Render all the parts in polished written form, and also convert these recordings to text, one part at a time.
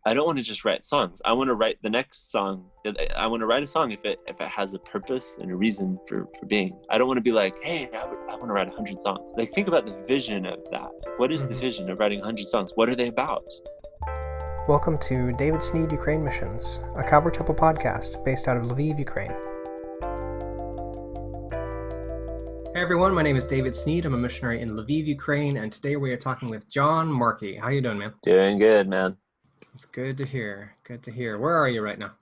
I don't want to just write songs. I want to write the next song. I want to write a song if it has a purpose and a reason for being. I don't want to be like, hey, I want to write 100 songs. Like, think about the vision of that. What is the vision of writing 100 songs? What are they about? Welcome to David Snead Ukraine Missions, a Calvary Chapel podcast based out of Lviv, Ukraine. Hey everyone, my name is David Snead. I'm a missionary in Lviv, Ukraine, and today we are talking with Jon Markey. How you doing, man? Doing good, man. It's good to hear. Good to hear. Where are you right now?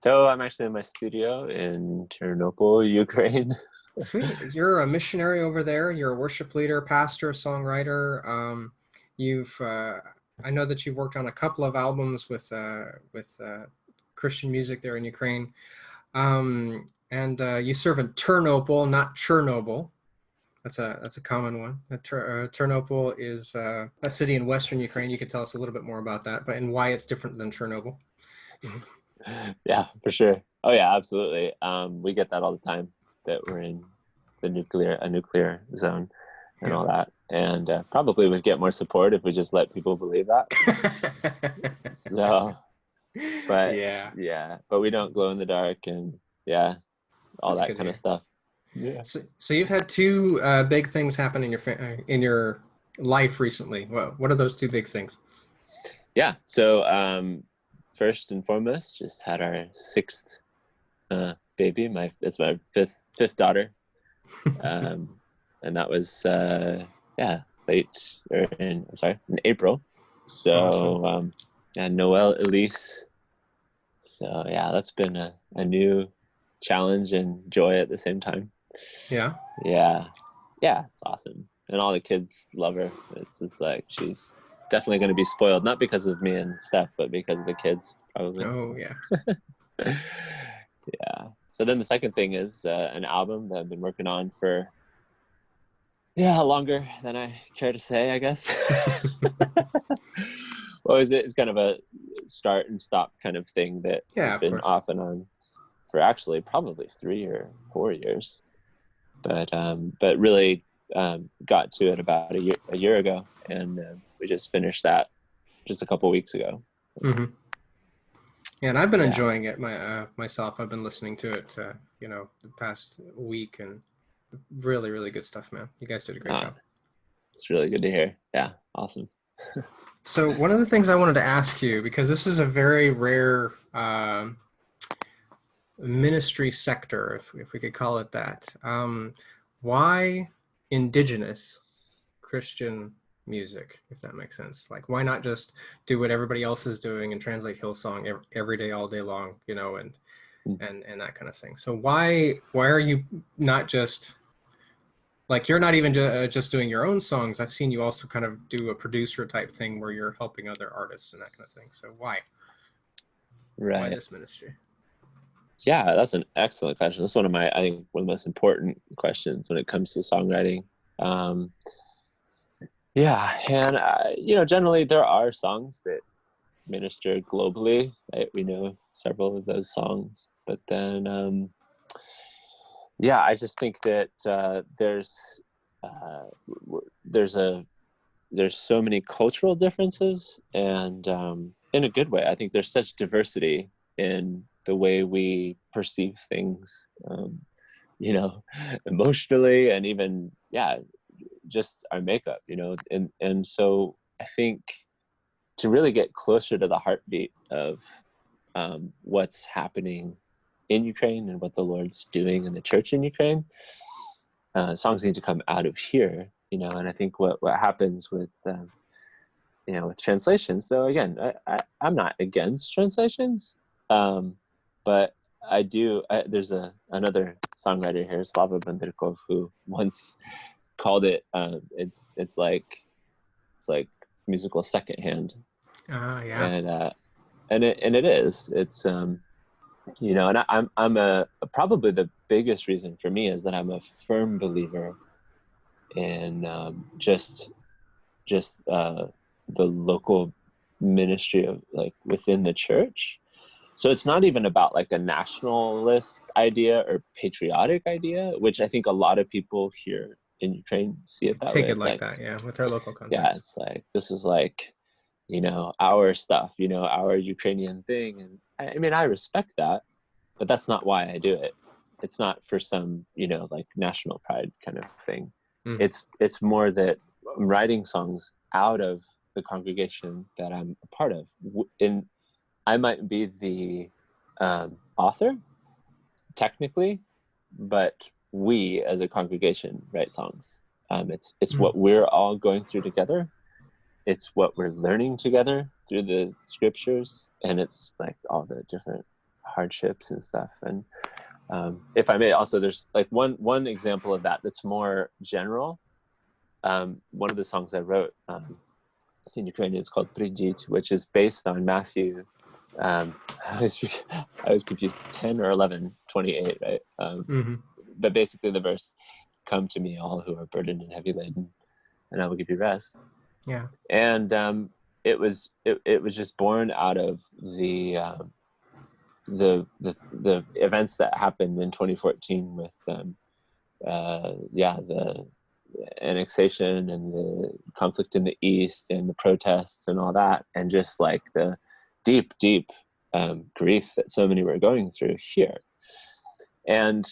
So I'm actually in my studio in Ternopil, Ukraine. Sweet. You're a missionary over there. You're a worship leader, pastor, songwriter. I know that you've worked on a couple of albums with Christian music there in Ukraine. And you serve in Ternopil, not Chernobyl. That's a common one. Ternopil is a city in western Ukraine. You could tell us a little bit more about that, and why it's different than Chernobyl. Yeah, for sure. Oh yeah, absolutely. We get that all the time, that we're in a nuclear zone and all that. And probably would get more support if we just let people believe that. So, but we don't glow in the dark and all that kind of stuff. Yeah. So you've had two big things happen in your life recently. What are those two big things? Yeah. So first and foremost, just had our sixth baby. It's my fifth daughter, and that was in April. So awesome. Noelle Elise. So that's been a new challenge and joy at the same time. Yeah, it's awesome, and all the kids love her. It's just like she's definitely going to be spoiled, not because of me and Steph, but because of the kids, probably. Oh yeah. Yeah. So then the second thing is an album that I've been working on for longer than I care to say, I guess. Well, it's kind of a start and stop kind of thing that has been off and on for actually probably 3 or 4 years, but really got to it about a year ago, and we just finished that just a couple weeks ago. Mm-hmm. Yeah, and I've been enjoying it myself. I've been listening to it the past week, and really, really good stuff, man. You guys did a great job. It's really good to hear. Yeah, awesome. So one of the things I wanted to ask you, because this is a very rare ministry sector, if we could call it that, why Indigenous Christian music, if that makes sense? Like, why not just do what everybody else is doing and translate Hillsong every day, all day long, and that kind of thing? So why are you not just, like, you're not even just doing your own songs? I've seen you also kind of do a producer type thing where you're helping other artists and that kind of thing. So why? Right. Why this ministry? Yeah, that's an excellent question. That's one of the most important questions when it comes to songwriting. And generally there are songs that minister globally, right? We know several of those songs, but then I just think that there's so many cultural differences, and in a good way. I think there's such diversity in the way we perceive things, emotionally, and even just our makeup, and so I think to really get closer to the heartbeat of what's happening in Ukraine and what the Lord's doing in the church in Ukraine, songs need to come out of here, and I think what happens with with translations, though, again, I'm not against translations, but I do. There's another songwriter here, Slava Benderkov, who once called it it's like musical secondhand. And it is. It's and I'm probably the biggest reason for me is that I'm a firm believer in just the local ministry of, like, within the church. So it's not even about like a nationalist idea or patriotic idea, which I think a lot of people here in Ukraine see it that way. Take it like that, with our local context. Yeah, it's like, this is like, our stuff, our Ukrainian thing. And I mean, I respect that, but that's not why I do it. It's not for some, like national pride kind of thing. It's more that I'm writing songs out of the congregation that I'm a part of. And I might be the author, technically, but we as a congregation write songs. It's what we're all going through together. It's what we're learning together through the scriptures, and it's like all the different hardships and stuff. And if I may, also, there's like one example of that that's more general. One of the songs I wrote in Ukrainian is called "Придіть," which is based on Matthew. I was confused, 10 or 11:28, right? But basically the verse, "Come to me, all who are burdened and heavy laden, and I will give you rest." Yeah. And it was just born out of the events that happened in 2014 with the annexation and the conflict in the East and the protests and all that, and just like the deep grief that so many were going through here. And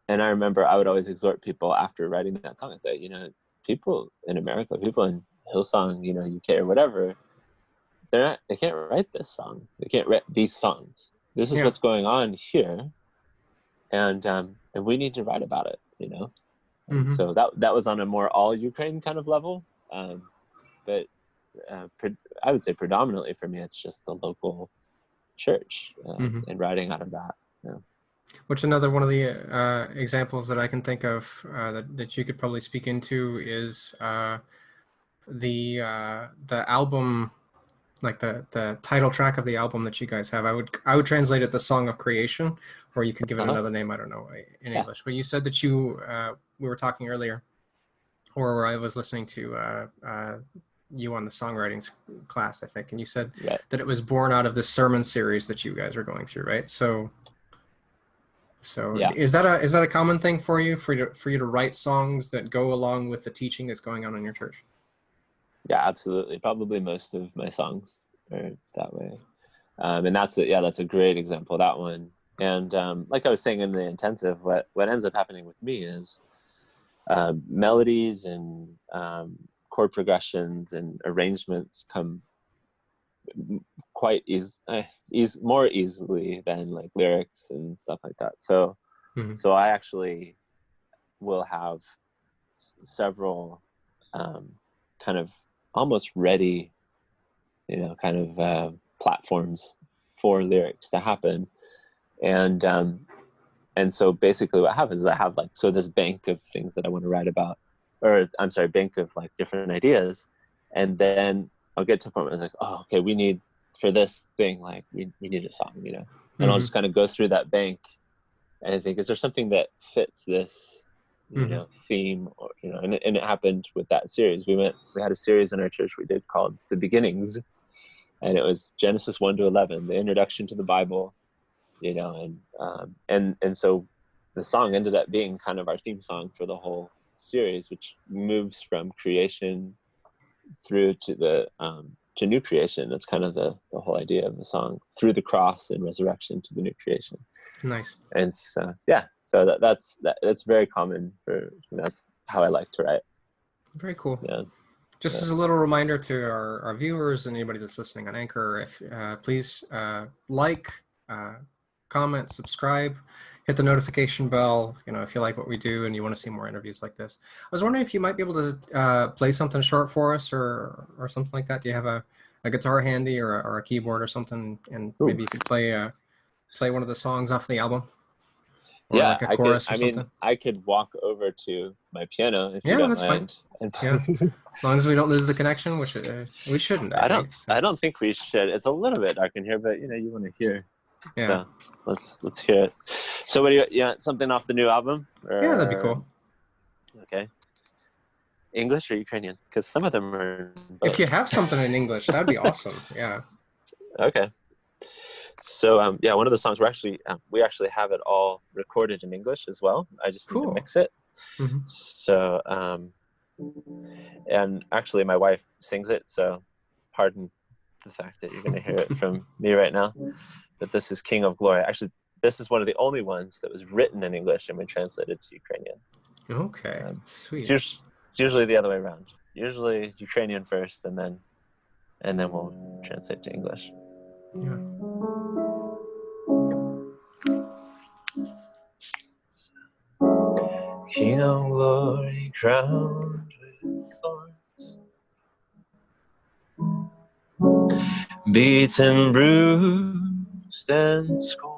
I remember I would always exhort people after writing that song. I'd say, people in America, people in Hillsong, UK or whatever, they can't write this song. They can't write these songs. This is what's going on here, and we need to write about it, So that was on a more all Ukraine kind of level, but I would say predominantly for me, it's just the local church and writing out of that. Yeah. Which another one of the examples that I can think of that you could probably speak into is the album, like the title track of the album that you guys have. I would translate it the Song of Creation, or you could give it another name. I don't know in English. But you said that we were talking earlier, or I was listening to you on the songwriting class, I think, and you said that it was born out of this sermon series that you guys are going through, right? So is that a common thing for you to write songs that go along with the teaching that's going on in your church? Yeah, absolutely. Probably most of my songs are that way. And that's a great example, that one. And like I was saying in the intensive, what ends up happening with me is melodies and chord progressions and arrangements come quite more easily than like lyrics and stuff like that. So I actually will have several kind of almost ready, platforms for lyrics to happen. And so basically what happens is I have this bank of things that I want to write about, bank of like different ideas. And then I'll get to a point where it's like, oh, okay, we need for this thing, like we need a song, and I'll just kind of go through that bank and I think, is there something that fits this, theme, or, and it happened with that series. We had a series in our church we did called The Beginnings, and it was Genesis 1 to 11, the introduction to the Bible, and so the song ended up being kind of our theme song for the whole series, which moves from creation through to the to new creation. That's kind of the whole idea of the song, through the cross and resurrection to the new creation. Nice. And so that's very common that's how I like to write. Very cool. Yeah. Just as a little reminder to our viewers and anybody that's listening on Anchor, if please like, comment, subscribe, hit the notification bell, if you like what we do and you want to see more interviews like this. I was wondering if you might be able to play something short for us or something like that. Do you have a guitar handy or a keyboard or something? And maybe you could play one of the songs off the album? Or like a chorus or something? I could walk over to my piano if you don't mind. Fine. Yeah. As long as we don't lose the connection, which we shouldn't. I don't think we should. It's a little bit dark in here, but you want to hear. Yeah. So let's hear it. So what do you want, something off the new album? Yeah, that'd be cool. Okay. English or Ukrainian? Because some of them are both. If you have something in English, that'd be awesome. Yeah. Okay. So one of the songs we actually have it all recorded in English as well. I just need to mix it. Mm-hmm. So and actually my wife sings it, so pardon the fact that you're going to hear it from me right now, that this is King of Glory. Actually, this is one of the only ones that was written in English and we translated to Ukrainian. Okay, sweet. It's usually the other way around. Usually Ukrainian first, and then we'll translate to English. Yeah. King of Glory, crowned with thorns, beaten, bruised, and scorned.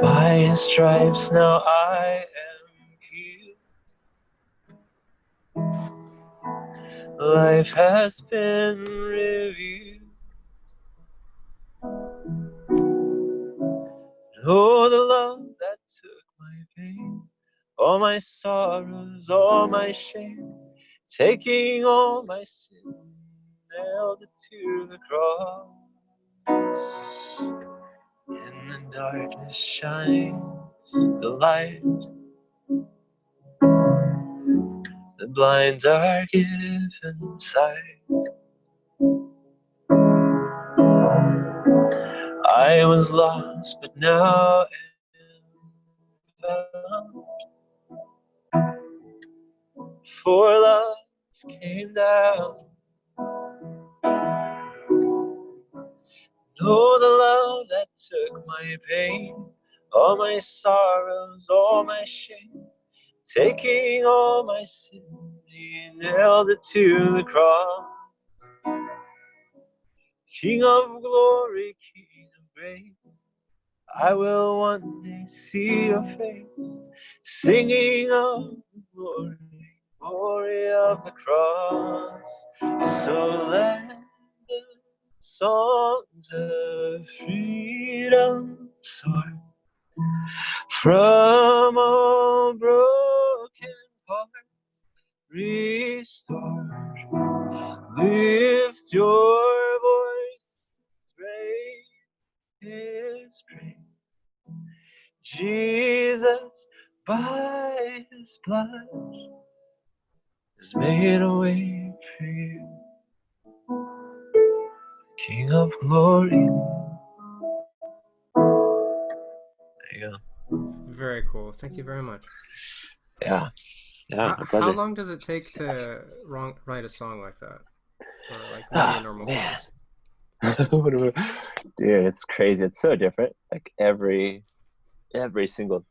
By his stripes now I am healed. Life has been revealed. Oh, the love that took my pain, all my sorrows, all my shame, taking all my sin, nailed it to the cross. In the darkness shines the light. The blind are given sight. I was lost, but now am found. For love came down. Oh, the love that took my pain, all my sorrows, all my shame, taking all my sin, he nailed it to the cross. King of glory, King of grace, I will one day see your face, singing of the glory, glory of the cross. So let the songs of freedom soar from all broken hearts restored. Lift your voice, praise his praise. Jesus, by his blood, has made a way for you. King of glory. There you go. Very cool. Thank you very much. Yeah. How long does it take to write a song like that? Or like, what are your normal songs? Dude, it's crazy. It's so different. Like every single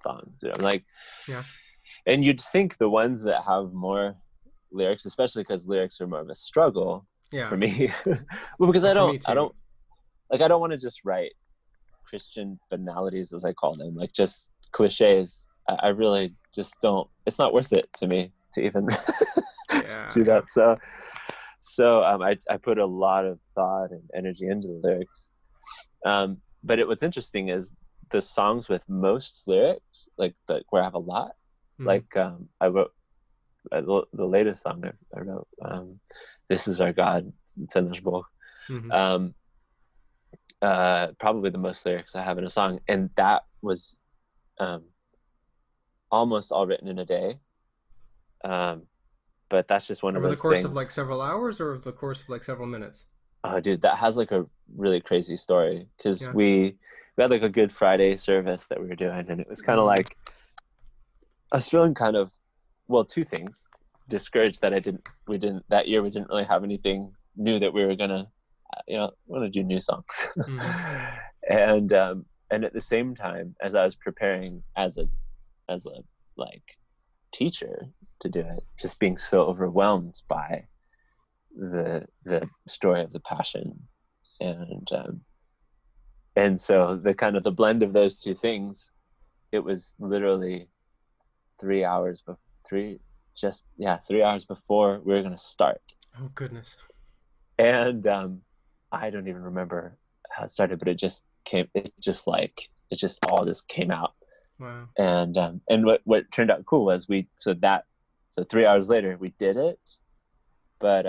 song. You know, like, yeah. And you'd think the ones that have more lyrics, especially because lyrics are more of a struggle for me. Well, because I don't want to just write Christian banalities, as I call them, like just cliches. I really just don't. It's not worth it to me to even do that. So I put a lot of thought and energy into the lyrics. But what's interesting is the songs with most lyrics, like where I have a lot, like I wrote the latest song I wrote, "This Is Our God," Ternopil. Probably the most lyrics I have in a song, and that was almost all written in a day. But that's just one of those things. Over the course of like several hours, or over the course of like several minutes? Oh, dude, that has like a really crazy story, because we had like a Good Friday service that we were doing, and it was kind of like I was feeling kind of, well, two things: discouraged that we didn't really have anything new that we were gonna, do new songs, and at the same time, as I was preparing as a like teacher to do it, just being so overwhelmed by the story of the Passion, and so the kind of the blend of those two things, it was literally 3 hours before 3 hours before we were going to start. Oh goodness. And I don't even remember how it started, but it just all came out. Wow. And what turned out cool was 3 hours later we did it, but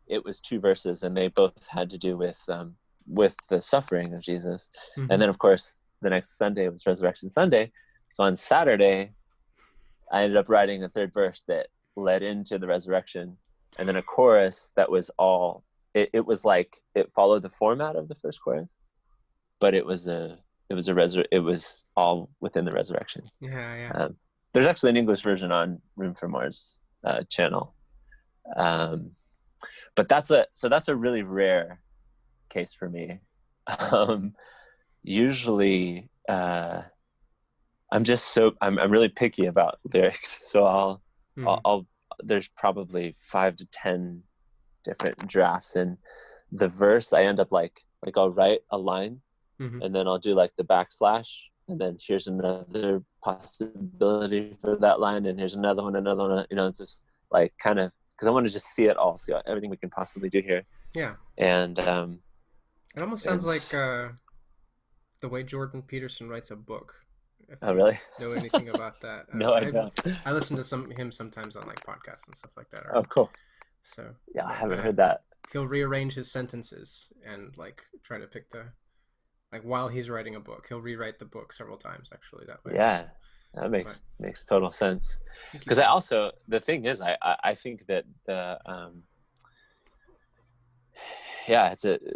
it was 2 verses, and they both had to do with the suffering of Jesus. And then of course the next Sunday was Resurrection Sunday. So on Saturday I ended up writing a 3rd verse that led into the resurrection, and then a chorus that was all, it was like, it followed the format of the first chorus, but it was all within the resurrection. Yeah. There's actually an English version on Room for More's channel. But that's a really rare case for me. Usually, I'm really picky about lyrics. So I'll there's probably 5 to 10 different drafts, and the verse I end up like I'll write a line, and then I'll do like the backslash, and then here's another possibility for that line, and here's another one, it's just like kind of, because I want to just see it all, see everything we can possibly do here. Yeah. And it almost sounds like the way Jordan Peterson writes a book. Oh, really? Know anything about that? No, I don't. I listen to him sometimes on like podcasts and stuff like that. Oh, cool. So yeah, I haven't heard that. He'll rearrange his sentences and like try to pick while he's writing a book, he'll rewrite the book several times actually that way. Yeah, that makes total sense. Because the thing is, I think that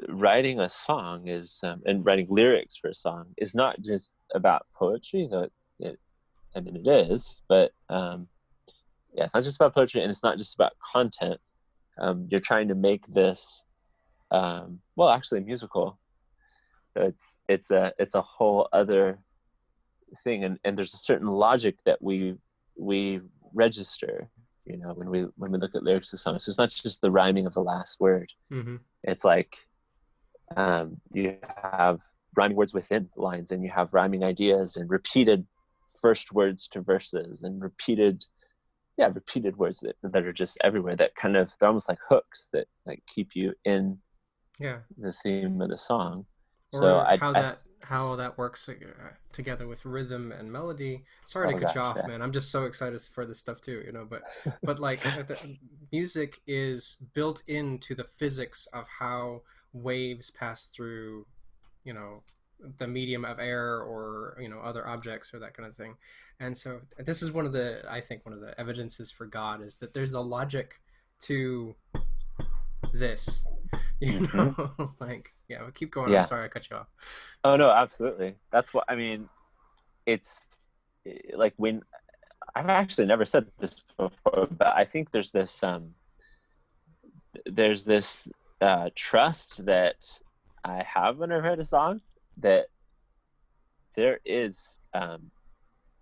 writing a song is, and writing lyrics for a song is not just about poetry, though it is, but it's not just about poetry, and it's not just about content. You're trying to make this, actually musical. So it's a whole other thing, and there's a certain logic that we register, when we look at lyrics of songs. So it's not just the rhyming of the last word. It's like you have rhyming words within lines, and you have rhyming ideas and repeated first words to verses, and repeated words that are just everywhere, that kind of, they're almost like hooks that like keep you in the theme of the song. Or so how that works together with rhythm and melody. Sorry to cut you off, man. I'm just so excited for this stuff too, but like the music is built into the physics of how waves pass through, the medium of air or, other objects or that kind of thing. And so this is one of the evidences for God is that there's a logic to this. We'll keep going. I'm sorry I cut you off. Oh no, absolutely. That's what I mean. It's like, when I've actually never said this before, but I think there's this trust that I have when I write a song, that there is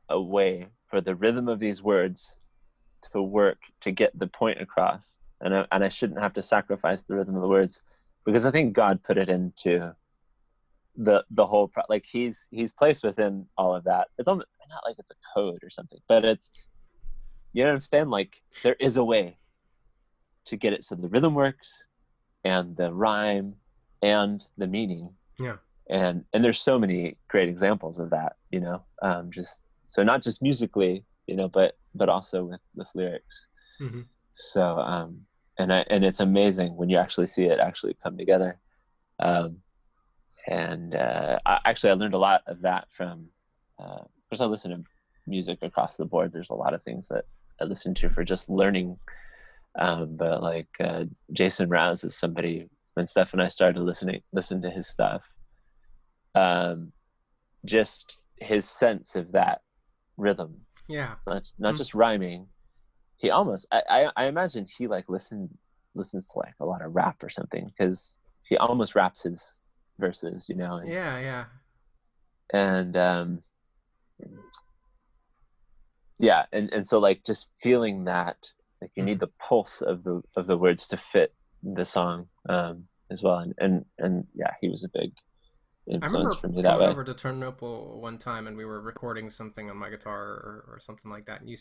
a way for the rhythm of these words to work to get the point across, and I shouldn't have to sacrifice the rhythm of the words, because I think God put it into the whole like he's placed within all of that. It's almost not like it's a code or something, but it's, you understand, like there is a way to get it so the rhythm works and the rhyme and the meaning. And there's so many great examples of that, just so not just musically, but also with lyrics. So and it's amazing when you actually see it actually come together. I learned a lot of that from, of course I listen to music across the board. There's a lot of things that I listen to for just learning. But like Jason Rouse is somebody, when Steph and I started listen to his stuff, just his sense of that rhythm. Not just rhyming. He almost, I imagine he like listens to like a lot of rap or something, because he almost raps his verses, and and so like just feeling that, like you need the pulse of the words to fit the song as well, and he was a big influence for me that way. I remember coming over to Ternopil one time, and we were recording something on my guitar or something like that, and you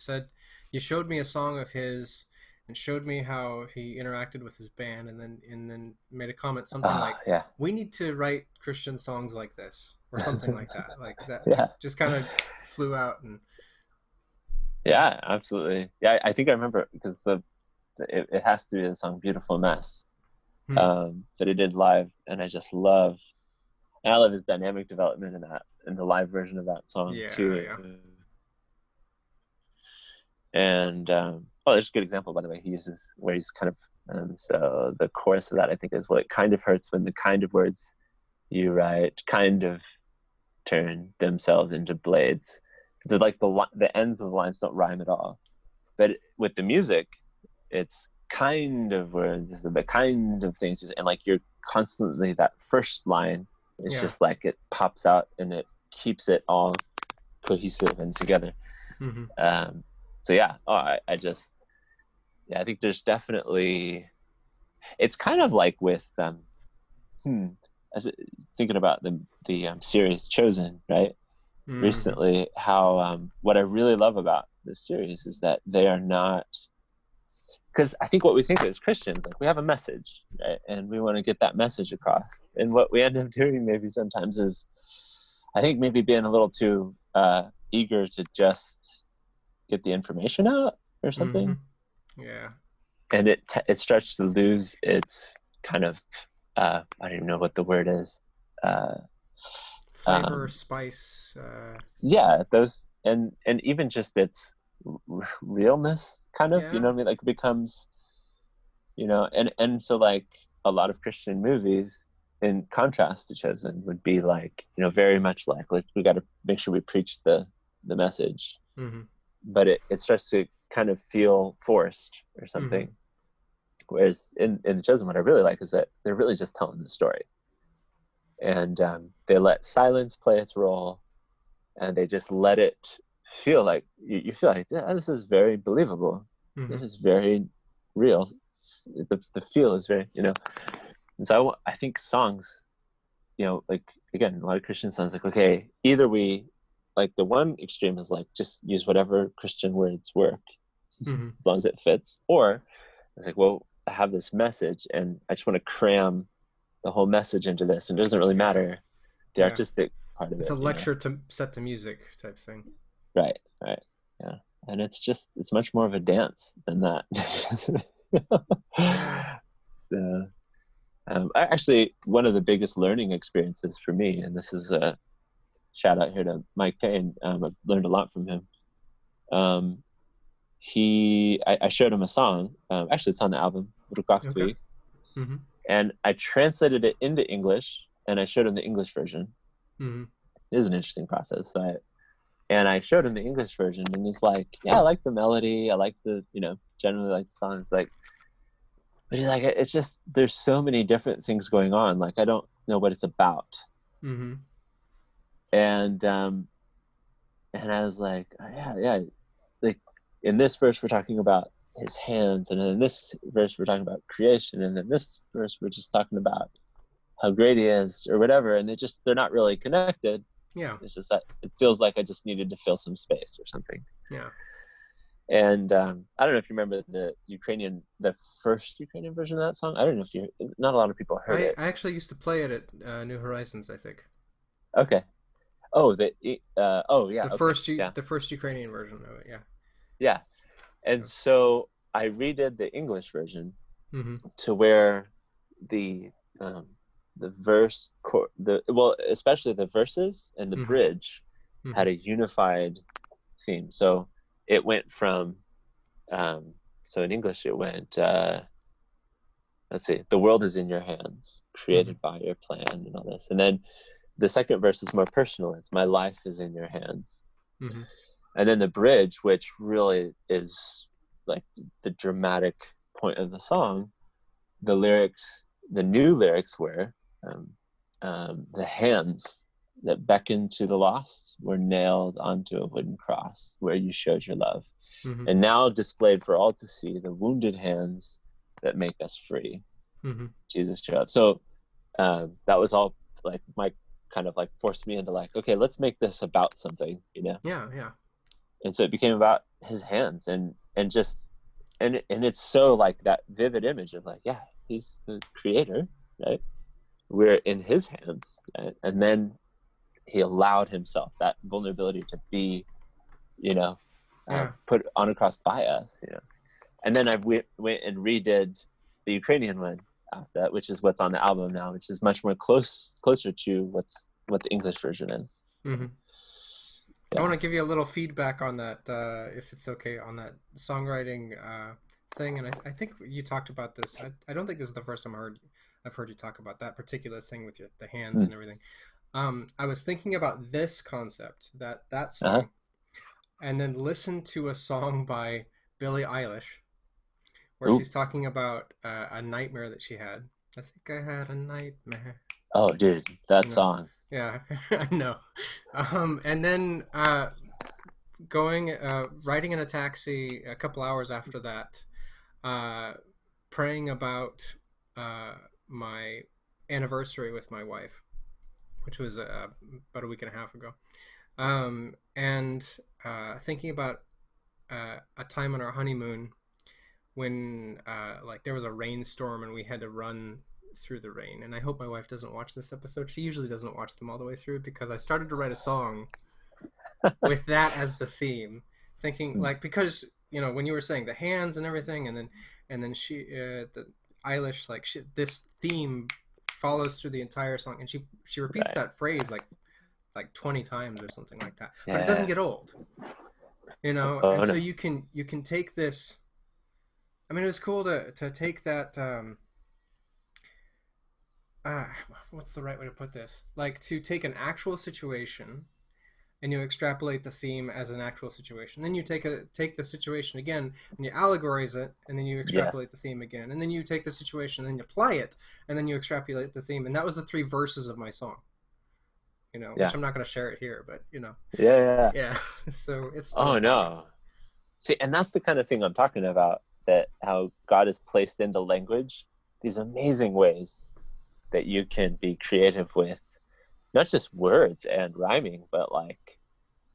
showed me a song of his and showed me how he interacted with his band, and then made a comment something like, we need to write Christian songs like this, or something like that. Like that like, just kind of flew out. And absolutely. I think I remember, because it has to be the song Beautiful Mess that he did live, and I love his dynamic development in the live version of that song too. And Oh, there's a good example, by the way. He uses where he's kind of, so the chorus of that, I think, is, well, it kind of hurts when the kind of words you write kind of turn themselves into blades. So like the ends of the lines don't rhyme at all. But with the music, it's kind of words, the kind of things, and like you're constantly, that first line is just like it pops out and it keeps it all cohesive and together. So yeah, I just, I think there's definitely, it's kind of like with as thinking about the series Chosen, right? Recently, how what I really love about this series is that they are not, because I think what we think as Christians, like, we have a message, right? And we want to get that message across. And what we end up doing maybe sometimes is, I think, maybe being a little too eager to just get the information out or something. Yeah. And it starts to lose its kind of, I don't even know what the word is. Flavor, spice. Yeah, those, and even just its realness, kind of, you know what I mean? Like, it becomes, you know, and so like a lot of Christian movies, in contrast to Chosen, would be like, you know, very much like we got to make sure we preach the message, but it starts to kind of feel forced or something. Whereas in the Chosen, what I really like is that they're really just telling the story, and they let silence play its role, and they just let it feel like you feel like, yeah, this is very believable. This is very real. The feel is very, you know. And so I think songs, you know, like, again, a lot of Christian songs, like, okay, either we, like, the one extreme is like, just use whatever Christian words work as long as it fits, or it's like, well, I have this message and I just want to cram the whole message into this, and it doesn't really matter the artistic part of it. It's a lecture to set to music type thing. Right. Yeah. And it's much more of a dance than that. So actually, one of the biggest learning experiences for me, and this is a shout out here to Mike Payne, I've learned a lot from him. I showed him a song, actually it's on the album, Okay. And I translated it into English, and I showed him the English version. It is an interesting process. And I showed him the English version, and he's like, yeah, I like the melody, I like the, you know, generally like the songs, like, but he's like, it's just, there's so many different things going on, like, I don't know what it's about. And I was like, oh, yeah, like, in this verse we're talking about his hands, and in this verse we're talking about creation, and in this verse we're just talking about how great he is, or whatever, and they're not really connected. It's just that it feels like I just needed to fill some space or something. And I don't know if you remember the first Ukrainian version of that song. I don't know if not a lot of people heard it. I actually used to play it at New Horizons, I think. Okay. Oh, yeah. The first Ukrainian version of it, Yeah. And so I redid the English version to where the verse, especially the verses and the bridge had a unified theme. So it went from, so in English it went, let's see, the world is in your hands, created by your plan, and all this. And then the second verse is more personal. It's my life is in your hands. And then the bridge, which really is like the dramatic point of the song, the new lyrics were, the hands that beckon to the lost were nailed onto a wooden cross where you showed your love. And now displayed for all to see, the wounded hands that make us free. Jesus showed up. So that was all like Mike kind of like forced me into like, okay, let's make this about something, you know? Yeah. And so it became about his hands, and it's so like that vivid image of like, yeah, he's the creator, right? We're in his hands, right? And then he allowed himself that vulnerability to be, you know, put on a cross by us, you know. And then I went and redid the Ukrainian one after that, which is what's on the album now, which is much more closer to what the English version is. I want to give you a little feedback on that, if it's okay, on that songwriting thing. And I think you talked about this. I don't think this is the first time I've heard you talk about that particular thing with the hands and everything. I was thinking about this concept, that song, and then listen to a song by Billie Eilish where she's talking about a nightmare that she had. I think I had a nightmare. Oh, dude, that song. Yeah, I know. And then riding in a taxi a couple hours after that, praying about my anniversary with my wife, which was about a week and a half ago, and thinking about a time on our honeymoon when like there was a rainstorm and we had to run through the rain. And I hope my wife doesn't watch this episode. She usually doesn't watch them all the way through, because I started to write a song with that as the theme, thinking like, because when you were saying the hands and everything, and then she the Eilish, like this theme follows through the entire song, and she repeats that phrase like 20 times or something like that, but it doesn't get old, and so you can take this. I mean, it was cool to take that what's the right way to put this? Like, to take an actual situation and you extrapolate the theme as an actual situation. Then you take the situation again and you allegorize it, and then you extrapolate the theme again. And then you take the situation and then you apply it, and then you extrapolate the theme. And that was the 3 verses of my song. Which I'm not going to share it here, but Yeah. So it's no. See, and that's the kind of thing I'm talking about, that how God has placed into language these amazing ways that you can be creative with, not just words and rhyming, but like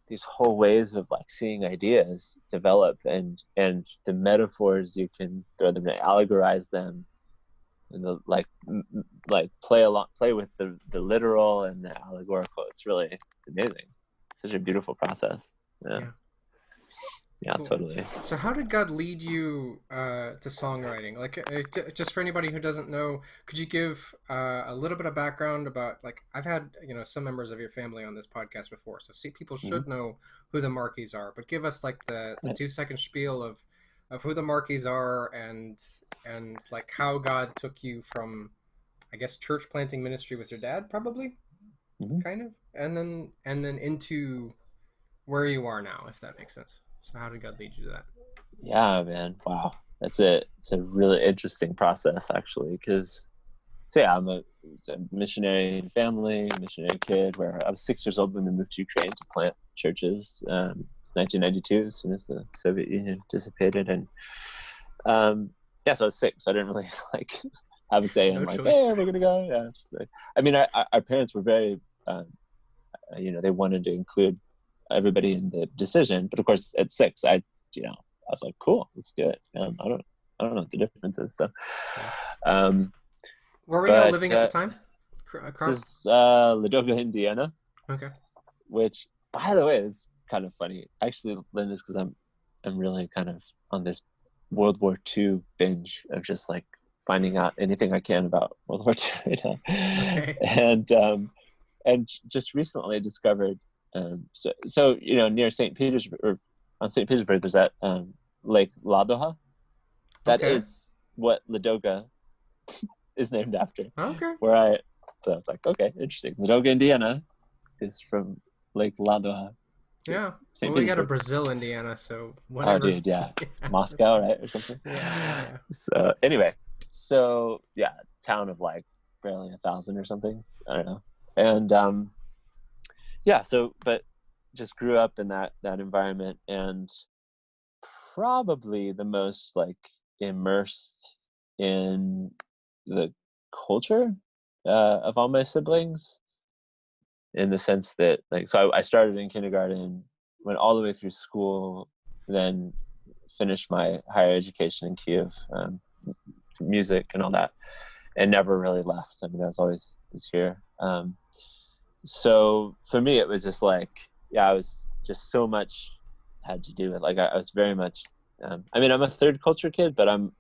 these whole ways of like seeing ideas develop, and the metaphors, you can throw them, allegorize them, and like play with the literal and the allegorical. It's really amazing. Such a beautiful process. Yeah, cool. Totally. So how did God lead you to songwriting? Like, just for anybody who doesn't know, could you give a little bit of background about, like, I've had some members of your family on this podcast before, so people should know who the Markeys are, but give us like the 2-second spiel of who the Markeys are, and like how God took you from, I guess, church planting ministry with your dad, probably, kind of, and then into where you are now, if that makes sense. So how did God lead you to that? Yeah, man. Wow. It's a really interesting process, actually, because I'm a missionary family, missionary kid, where I was 6 years old when we moved to Ukraine to plant churches. It's 1992, as soon as the Soviet Union dissipated. And so I was 6, so I didn't really like have a say in like, hey, we're going to go. Yeah. I mean, our parents were very, they wanted to include everybody in the decision, but of course at 6 I was like, cool, let's do it. I don't know what the difference is. So where were you living at the time? This is Ladoga, Indiana. Okay. Which, by the way, is kind of funny. Actually, Lynn, is because I'm really kind of on this World War II binge of just like finding out anything I can about World War II right now. Okay. And just recently discovered, so near St. Petersburg, or on St. Petersburg, there's that Lake Ladoga. That is what Ladoga is named after. Okay. So I was like, okay, interesting. Ladoga, Indiana is from Lake Ladoga. Yeah. Well, we got a Brazil, Indiana, so whatever. Oh, dude, yeah. Moscow, right? Or something. Yeah. So anyway, town of like barely 1,000 or something. I don't know. And but just grew up in that environment, and probably the most like immersed in the culture of all my siblings, in the sense that, like, so I started in kindergarten, went all the way through school, then finished my higher education in Kiev, music and all that, and never really left. I mean, I was here. So for me, it was just like, I was just so much had to do with, like, I was very much, I mean, I'm a third culture kid, but I don't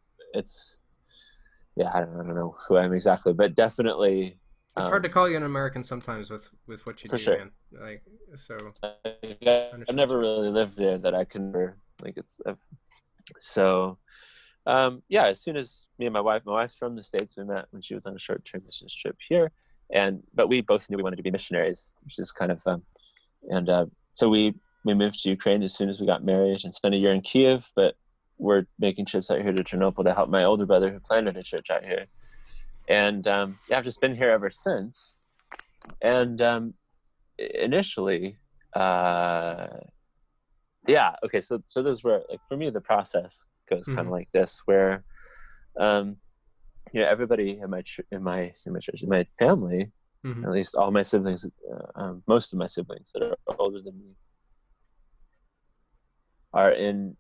know who I am exactly, but definitely It's hard to call you an American sometimes with what you For do, sure. man. Like, so I I've understand never you. really lived there that I can like so yeah, as soon as me and my wife's from the States, we met when she was on a short-term missions trip here, but we both knew we wanted to be missionaries, which is kind of and so we moved to Ukraine as soon as we got married and spent a year in Kiev, but we're making trips out here to Ternopil to help my older brother who planted a church out here. And yeah, I've just been here ever since. And initially, yeah, okay, so this is where, like, for me, the process goes kind of like this, where um, everybody in my church, in my family, at least all my siblings, most of my siblings that are older than me, are in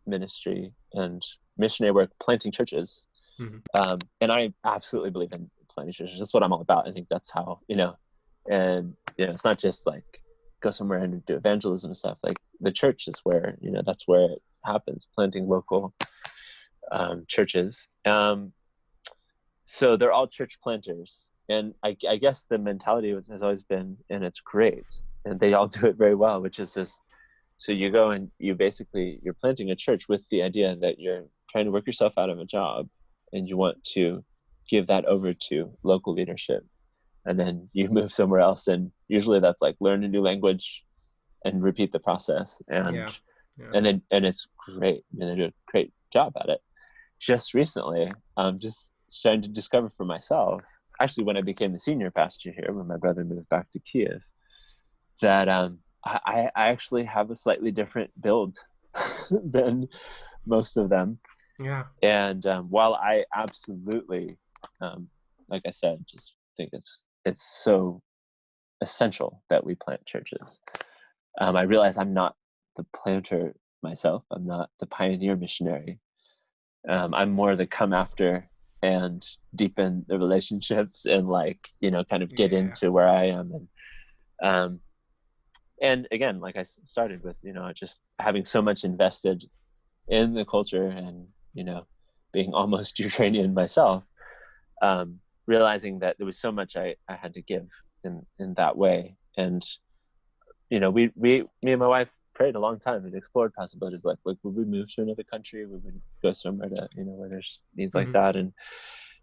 ministry and missionary work, planting churches. And I absolutely believe in planting churches. That's what I'm all about. I think that's how, and it's not just like go somewhere and do evangelism and stuff. Like, the church is where, that's where it happens, planting local churches. So they're all church planters. And I guess the mentality has always been, and it's great, and they all do it very well, which is this. So you go and you're planting a church with the idea that you're trying to work yourself out of a job and you want to give that over to local leadership. And then you move somewhere else, and usually that's like learn a new language and repeat the process. And it's great. I mean, they do a great job at it. Just recently, just starting to discover for myself, actually when I became the senior pastor here, when my brother moved back to Kiev, that I actually have a slightly different build than most of them. Yeah. And while I absolutely, like I said, just think it's so essential that we plant churches, I realize I'm not the planter myself. I'm not the pioneer missionary. I'm more the come after and deepen the relationships and, like, kind of get into where I am. And again, like I started with, just having so much invested in the culture and, being almost Ukrainian myself, realizing that there was so much I had to give in that way. And, me and my wife prayed a long time and explored possibilities like would we move to another country? Would we go somewhere to, where there's needs like that? And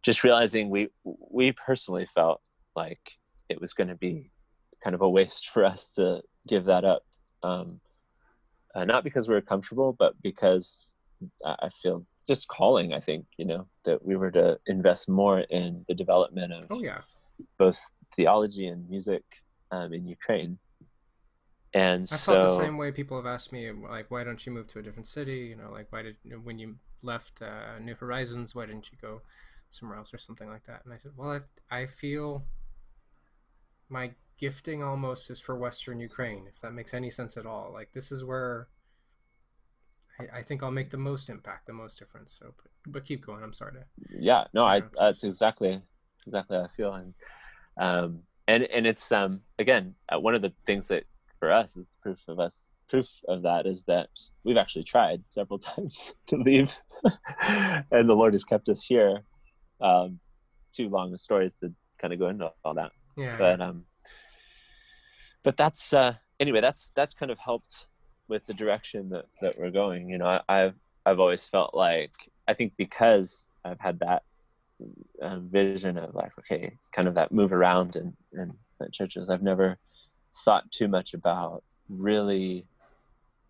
just realizing we personally felt like it was going to be kind of a waste for us to give that up. Not because we were comfortable, but because I feel just calling, I think, that we were to invest more in the development of both theology and music in Ukraine. And I felt the same way. People have asked me, like, why don't you move to a different city? Like, when you left New Horizons, why didn't you go somewhere else or something like that? And I said, well, I feel my gifting almost is for Western Ukraine, if that makes any sense at all. Like, this is where I think I'll make the most impact, the most difference. So, but keep going. I'm sorry to. Yeah, no, that's exactly how I feel. And it's again, one of the things that for us is proof of that is that we've actually tried several times to leave, and the Lord has kept us here. Too long of stories to kind of go into all that. But that's anyway, that's kind of helped with the direction that we're going. I've always felt like, I think because I've had that vision of, like, okay, kind of that move around and churches, I've never thought too much about really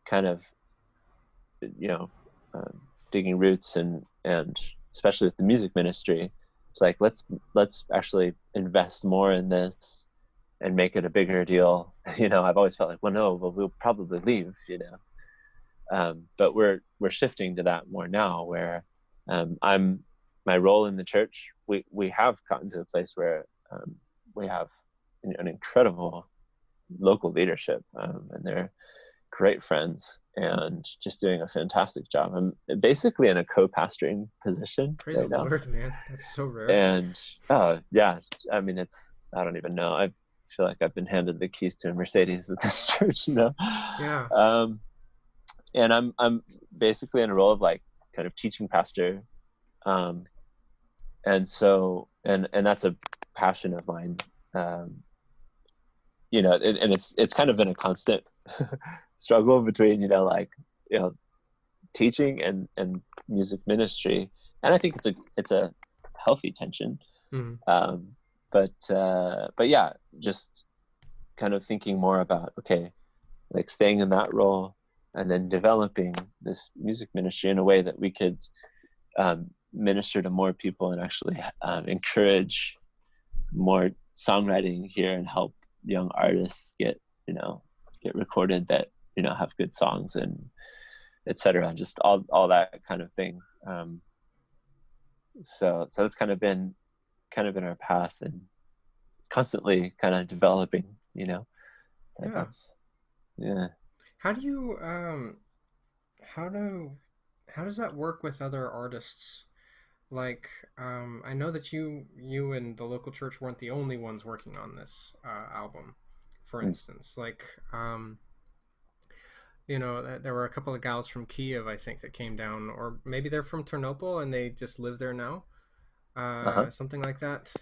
kind of digging roots and especially with the music ministry. It's like, let's actually invest more in this and make it a bigger deal. I've always felt like, we'll probably leave, but we're shifting to that more now, where my role in the church, we have gotten to a place where we have an incredible local leadership, and they're great friends and just doing a fantastic job. I'm basically in a co-pastoring position. Praise the Lord, man. That's so rare. And yeah, I mean, I don't even know. I feel like I've been handed the keys to a Mercedes with this church, Yeah. And I'm basically in a role of, like, kind of teaching pastor, and so and that's a passion of mine. You know, and it's kind of been a constant struggle between, you know, like, you know, teaching and music ministry. And I think it's a healthy tension. But yeah, just kind of thinking more about, okay, like staying in that role and then developing this music ministry in a way that we could minister to more people and actually encourage more songwriting here and help young artists get recorded that, you know, have good songs and etc. Just all that kind of thing. So that's kind of been our path, and constantly kind of developing, you know. That's How do you how does that work with other artists? Like, I know that you and the local church weren't the only ones working on this album, for instance. Like, you know, there were a couple of gals from Kiev, I think, that came down, or maybe they're from Ternopil and they just live there now, something like that.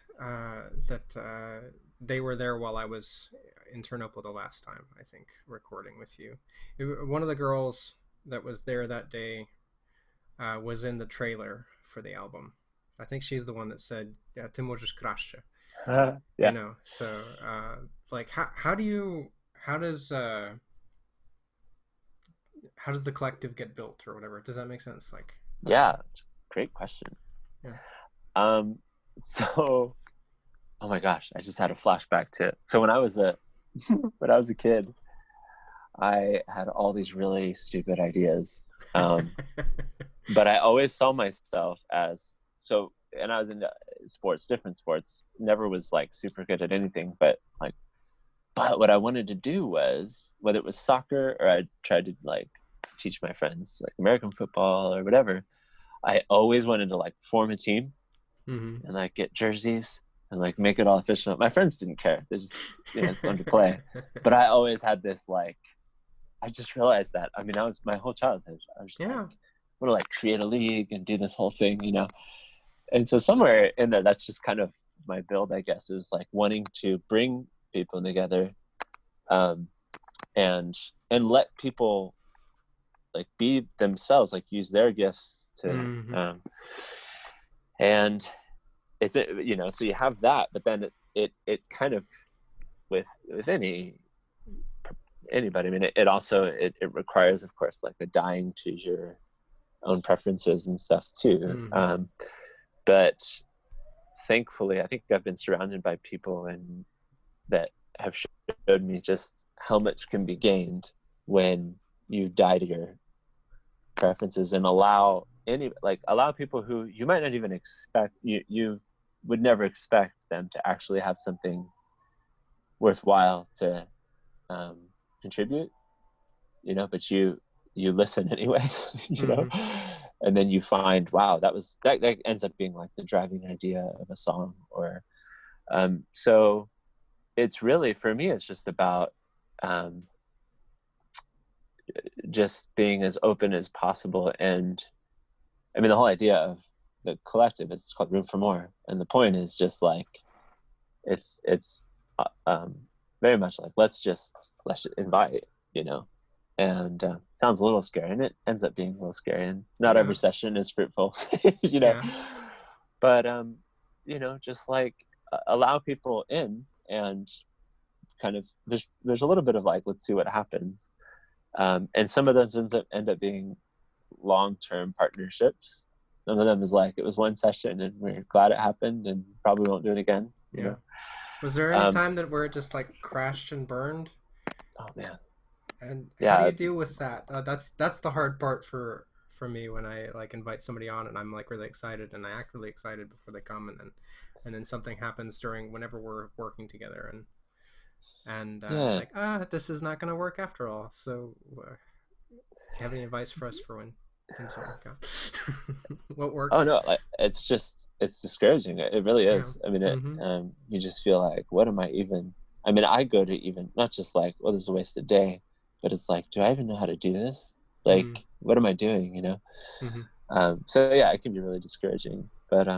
They were there while I was in Ternopil the last time, I think, recording with you. One of the girls that was there that day was in the trailer for the album. I think she's the one that said, "Yeah, ty możesz kraще." You know, so like, how does the collective get built, or whatever? Does that make sense? Like, yeah, it's a great question. So, oh my gosh, I just had a flashback to, so when I was a kid, I had all these really stupid ideas. But I always saw myself as, so, and I was into sports, different sports, never was like super good at anything, but what I wanted to do was, whether it was soccer or I tried to like teach my friends like American football or whatever, I always wanted to like form a team and like get jerseys and like make it all official. My friends didn't care. They just, you know, it's fun to play. But I always had this like, I just realized that. I mean, I was my whole childhood. I was just like, I want to like create a league and do this whole thing, you know. And so somewhere in there, that's just kind of my build, I guess, is like wanting to bring people together, and let people like be themselves, like use their gifts to, and it's, you know, so you have that, but then it kind of with anybody, I mean, it also it requires, of course, like a dying to your own preferences and stuff too. But thankfully, I think I've been surrounded by people and that have showed me just how much can be gained when you die to your preferences and allow people who you might not even expect, you would never expect them to actually have something worthwhile to contribute, you know, but you listen anyway, you know, and then you find, wow, that ends up being like the driving idea of a song, or so it's really, for me, it's just about just being as open as possible. And I mean, the whole idea of the collective is called Room for More, and the point is just like, it's very much like, let's just invite, you know. And sounds a little scary, and it ends up being a little scary, and not every session is fruitful, you know. But you know, just like allow people in, and kind of there's a little bit of like, let's see what happens. And some of those end up being long-term partnerships. Some of them is like, it was one session and we're glad it happened and probably won't do it again, you know. Was there any time where it just like crashed and burned? Oh man. And how do you deal with that? That's the hard part for me, when I like invite somebody on and I'm like really excited and I act really excited before they come, and then something happens whenever we're working together, and it's like, this is not going to work after all. So do you have any advice for us for when things don't work out? What worked? Oh no, like, it's discouraging. It really is. I mean, you just feel like, what am I even, I mean, I go to even not just like, well, this is a wasted day, but it's like, do I even know how to do this? Like, what am I doing, you know? So yeah, it can be really discouraging, but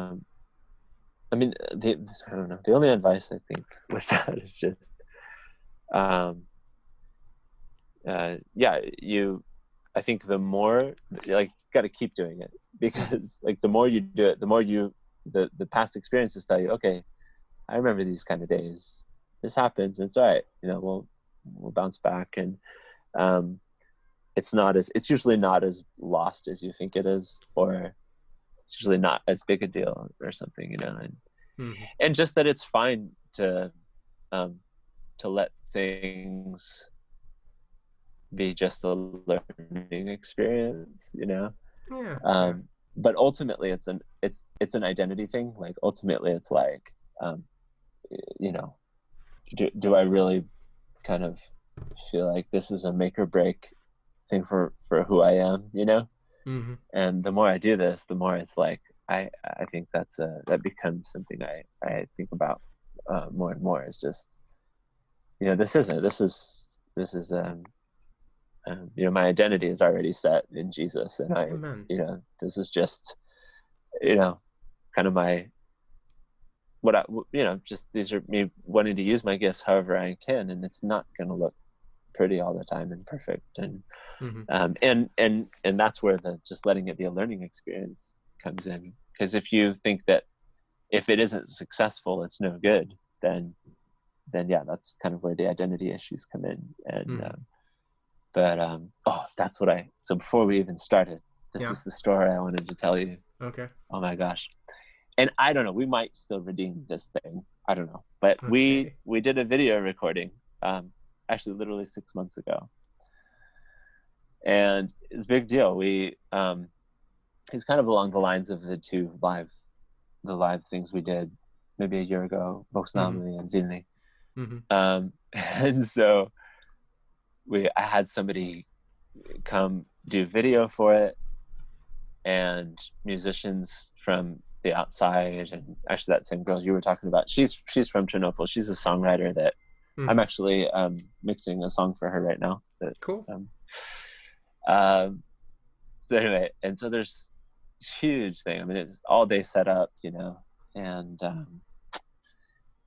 mean, I don't know. The only advice I think with that is just, I think the more, like, got to keep doing it, because like the more you do it, the more the past experiences tell you, okay, I remember these kind of days. This happens. It's all right. We'll bounce back, and it's usually not as lost as you think it is, or it's usually not as big a deal or something, and just that it's fine to let things be just a learning experience, Yeah. But ultimately it's an identity thing. Like, ultimately it's like, do I really kind of feel like this is a make or break thing for who I am, and the more I do this, the more it's like, I think that becomes something I think about more and more. Is just, this is my identity is already set in Jesus, and Amen. this is just, kind of my, just, these are me wanting to use my gifts however I can, and it's not going to look pretty all the time and perfect, and and that's where the just letting it be a learning experience comes in. Because if you think that if it isn't successful, it's no good, then yeah, that's kind of where the identity issues come in. And that's what so before we even started, this is the story I wanted to tell you. Okay. Oh my gosh. And I don't know, we might still redeem this thing, I don't know, but we did a video recording actually literally 6 months ago, and it's a big deal. We it's kind of along the lines of the live things we did maybe a year ago, Boksnami and Vilni. And so I had somebody come do video for it, and musicians from the outside, and actually that same girl you were talking about, she's from Ternopil. She's a songwriter that I'm actually mixing a song for her right now. Cool. So anyway, and so there's this huge thing. I mean, it's all day set up, and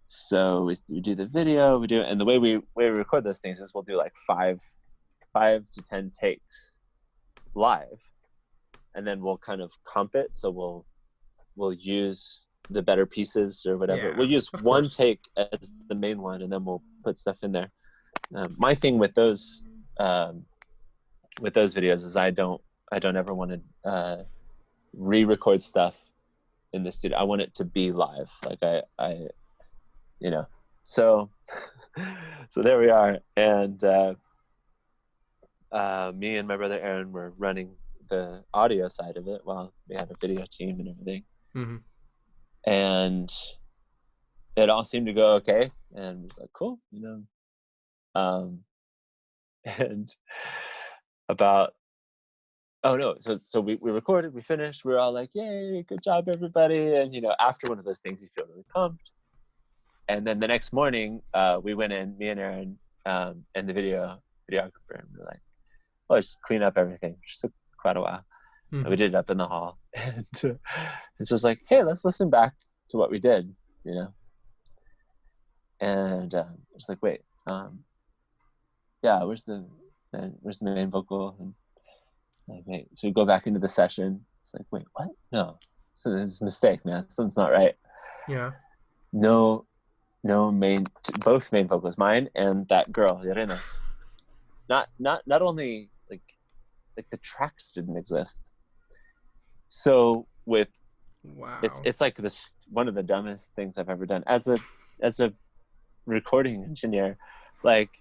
so we do the video, and the way we record those things is we'll do like 5 to 10 takes live, and then we'll kind of comp it. So we'll use the better pieces or whatever. We'll use one take as the main one, and then we'll put stuff in there. My thing with those videos is I don't ever want to re-record stuff in the studio. I want it to be live. Like I so there we are. And me and my brother Aaron were running the audio side of it while we had a video team and everything. And it all seemed to go okay, and it was like, cool, and about so we recorded, we finished, we were all like, yay, good job everybody. And after one of those things, you feel really pumped. And then the next morning, we went in, me and Aaron, and the videographer, and we were like, let's clean up everything, which took quite a while. And we did it up in the hall, and so it's like, hey, let's listen back to what we did, and it's like, wait, where's the main vocal? And like, wait, so we go back into the session. It's like, wait, what? No, so there's a mistake, man. Something's not right. Yeah. No both main vocals, mine and that girl, Irena. Not only like the tracks didn't exist. So it's like this, one of the dumbest things I've ever done as a recording engineer. Like,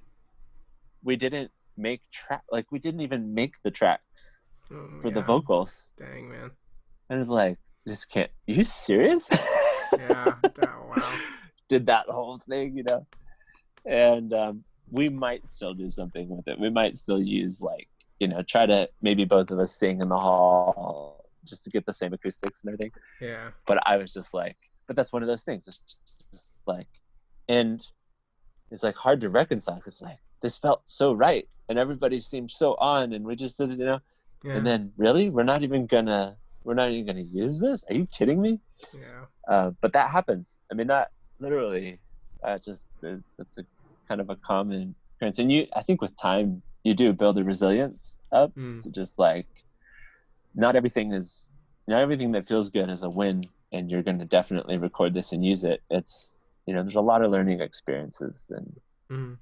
we didn't even make the tracks for the vocals. Dang, man. And it's like, just can't. Are you serious? Yeah. Wow. Did that whole thing, and we might still do something with it. We might still use, like, try to maybe both of us sing in the hall just to get the same acoustics and everything. Yeah. But I was just like, but that's one of those things. It's just like, and it's like hard to reconcile, because like, this felt so right and everybody seemed so on, and we just did it, Yeah. and then really we're not even gonna we're not even going to use this? Are you kidding me? Yeah. But that happens. I mean, not literally. That's a kind of a common occurrence. And I think with time, you do build a resilience up to just like, not everything that feels good is a win, and you're going to definitely record this and use it. It's, there's a lot of learning experiences, and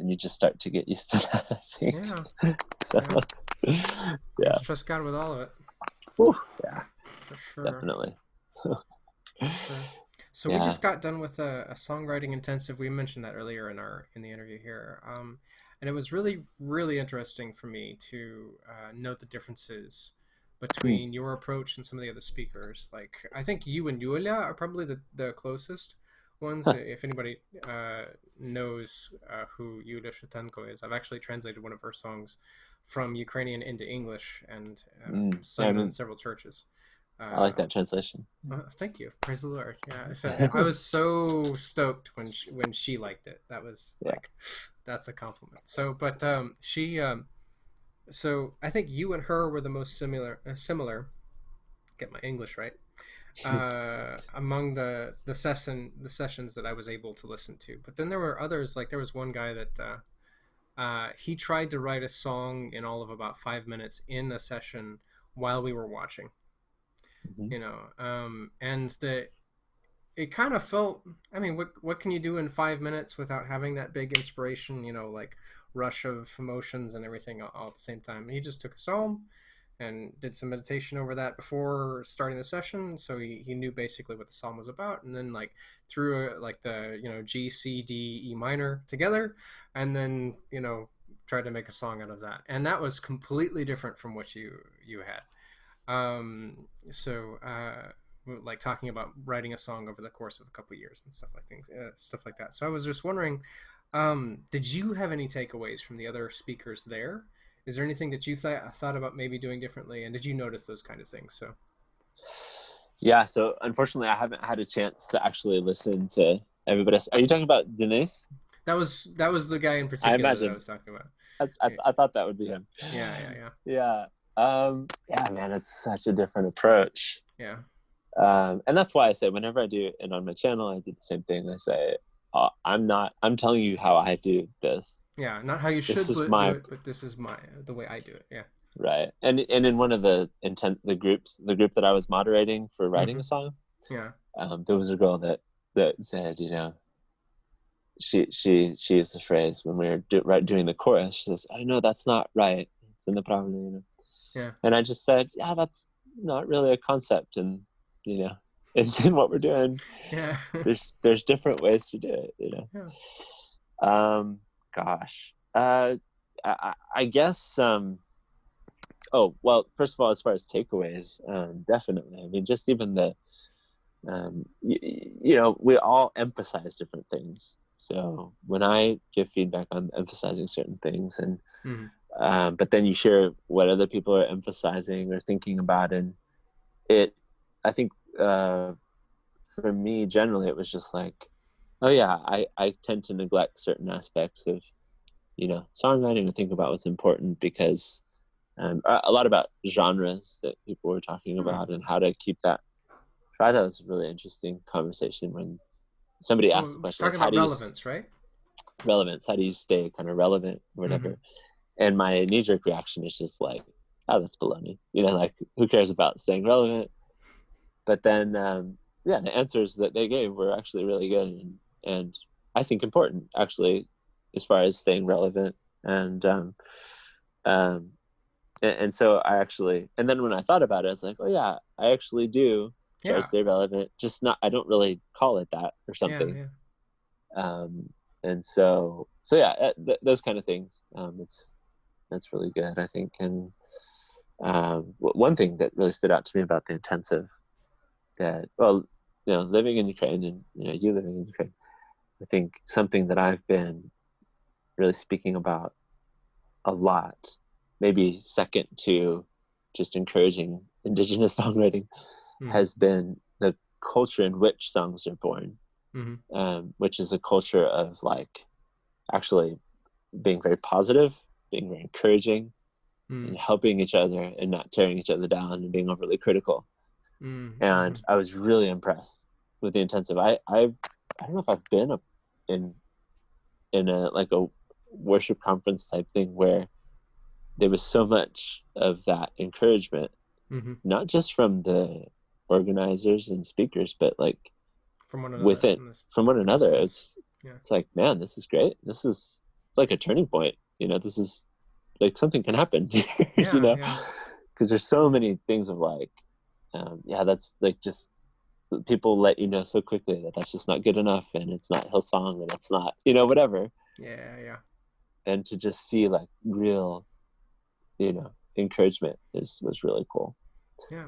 you just start to get used to that, I think. Yeah. So, yeah. Just trust God with all of it. Whew, yeah. For sure. Definitely. For sure. So we just got done with a songwriting intensive. We mentioned that earlier in the interview here. And it was really, really interesting for me to note the differences between your approach and some of the other speakers. Like, I think you and Yulia are probably the closest ones. If anybody knows who Yulia Shutenko is, I've actually translated one of her songs from Ukrainian into English and sung in several churches. I like that translation. Thank you. Praise the Lord. Yeah, so I was so stoked when she liked it. That was like, that's a compliment. So, but she, so I think you and her were the most similar. Get my English right. Among the sessions that I was able to listen to. But then there were others. Like there was one guy that he tried to write a song in all of about 5 minutes in a session while we were watching. And it kind of felt, I mean, what can you do in 5 minutes without having that big inspiration, like rush of emotions and everything all at the same time? He just took a psalm and did some meditation over that before starting the session, so he knew basically what the psalm was about, and then like threw like the G, C, D, E minor together, and then tried to make a song out of that, and that was completely different from what you had. Like talking about writing a song over the course of a couple of years and stuff like that. So I was just wondering, did you have any takeaways from the other speakers there? Is there anything that you thought about maybe doing differently, and did you notice those kind of things? So yeah, so unfortunately I haven't had a chance to actually listen to everybody else. Are you talking about Denise? That was the guy in particular that I was talking about. I thought that would be him. Yeah. Yeah, man, it's such a different approach. Yeah. And that's why I say whenever I do it on my channel, I do the same thing. I say, I'm telling you how I do this. Yeah, not how you should do it, but this is the way I do it. Yeah. Right. And in one of the group that I was moderating for writing a song, there was a girl that said, she used the phrase when we were doing the chorus, she says, "I know that's not right. It's in the problem, Yeah. And I just said, yeah, that's not really a concept, and it's in what we're doing. Yeah. There's different ways to do it, Yeah. Gosh. I guess oh, well, first of all, as far as takeaways, definitely. I mean, just even the we all emphasize different things. So when I give feedback, I'm emphasizing certain things, and but then you hear what other people are emphasizing or thinking about, and I think for me generally it was just like, oh yeah, I tend to neglect certain aspects of songwriting and think about what's important, because a lot about genres that people were talking about and how to keep that. I thought it was a really interesting conversation when somebody asked the question, talking about relevance, right? Relevance. How do you stay kind of relevant or whatever? And my knee-jerk reaction is just like, oh, that's baloney. Like, who cares about staying relevant? But then, the answers that they gave were actually really good and I think important, actually, as far as staying relevant. And so I actually, and then when I thought about it, I was like, oh yeah, I actually do try to stay relevant. Just not, I don't really call it that or something. And so yeah, those kind of things. That's really good, I think. And one thing that really stood out to me about the intensive, that, well, living in Ukraine and you living in Ukraine, I think something that I've been really speaking about a lot, maybe second to just encouraging Indigenous songwriting, has been the culture in which songs are born, which is a culture of like actually being very positive, being very encouraging, and helping each other and not tearing each other down and being overly critical. And I was really impressed with the intensive. I don't know if I've been in a like a worship conference type thing where there was so much of that encouragement, not just from the organizers and speakers, but like from one another. within from one another. It's like, man, this is great. It's like a turning point. This is like something can happen. Because there's so many things of like, that's like just people let you know so quickly that that's just not good enough, and it's not Hillsong, and it's not whatever. And to just see like real encouragement was really cool.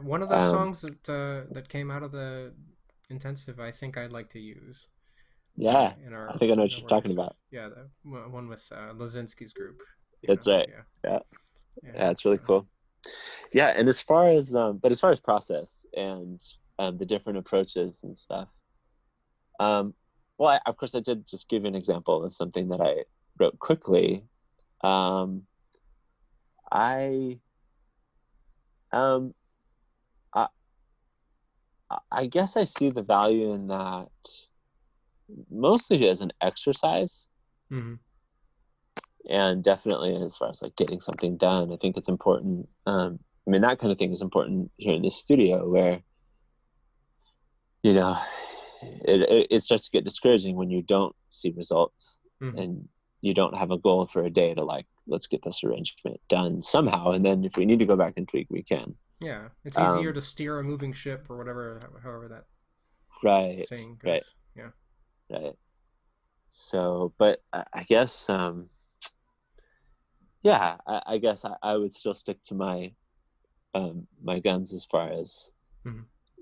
One of the songs that came out of the intensive, I think I'd like to use. I think I know what you're talking about. The one with Lozinski's group. That's right. Yeah, it's really cool. And as far as process and the different approaches and stuff, of course I did just give you an example of something that I wrote quickly. I guess I see the value in that mostly as an exercise. And definitely as far as like getting something done, I think it's important. That kind of thing is important here in this studio where, it starts to get discouraging when you don't see results and you don't have a goal for a day to like, let's get this arrangement done somehow. And then if we need to go back and tweak, we can. Yeah. It's easier to steer a moving ship or whatever, however that saying goes. Right. Yeah. Right. So, but I guess, I guess I would still stick to my my guns as far as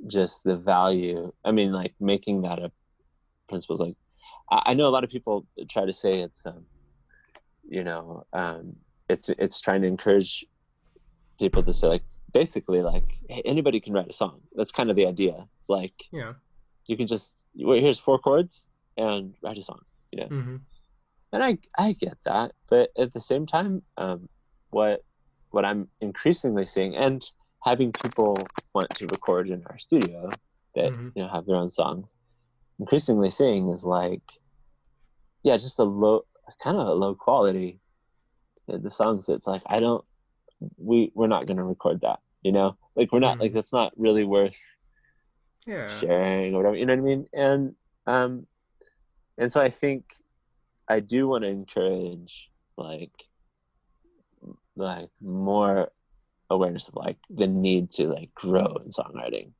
just the value. Like making that a principle. Like I know a lot of people try to say it's it's trying to encourage people to say like basically like, hey, anybody can write a song. That's kind of the idea. It's like you can just here's 4 chords and write a song. And I get that, but at the same time, what I'm increasingly seeing, and having people want to record in our studio that have their own songs, increasingly seeing is like, just a low quality. The songs that's like we're not going to record that, like we're not like that's not really worth sharing or whatever, you know what I mean? And so I think I do want to encourage like more awareness of like the need to like grow in songwriting.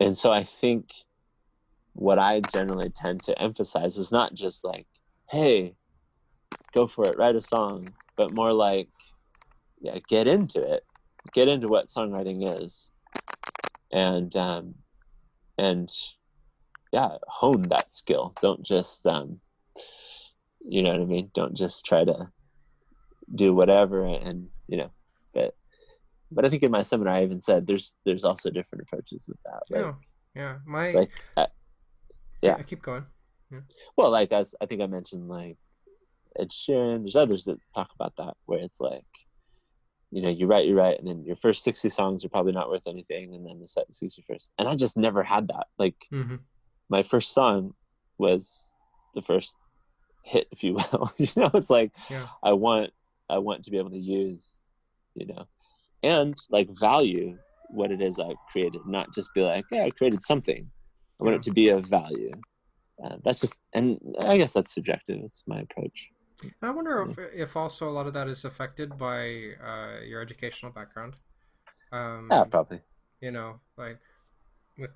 And so I think what I generally tend to emphasize is not just like, hey, go for it, write a song, but more like, get into it, get into what songwriting is, and hone that skill. Don't just you know what I mean, don't just try to do whatever. And but I think in my seminar I even said there's also different approaches with that. I keep going. Well, like as I think I mentioned, like Ed Sheeran, there's others that talk about that, where it's like, you write, and then your first 60 songs are probably not worth anything, and then the 61st. And I just never had that. Like my first song was the first hit, if you will. It's like I want to be able to use, and like value what it is I've created, not just be like, I created something. I want it to be of value. That's just, and I guess that's subjective. It's my approach. I wonder if also a lot of that is affected by your educational background. Probably. Like with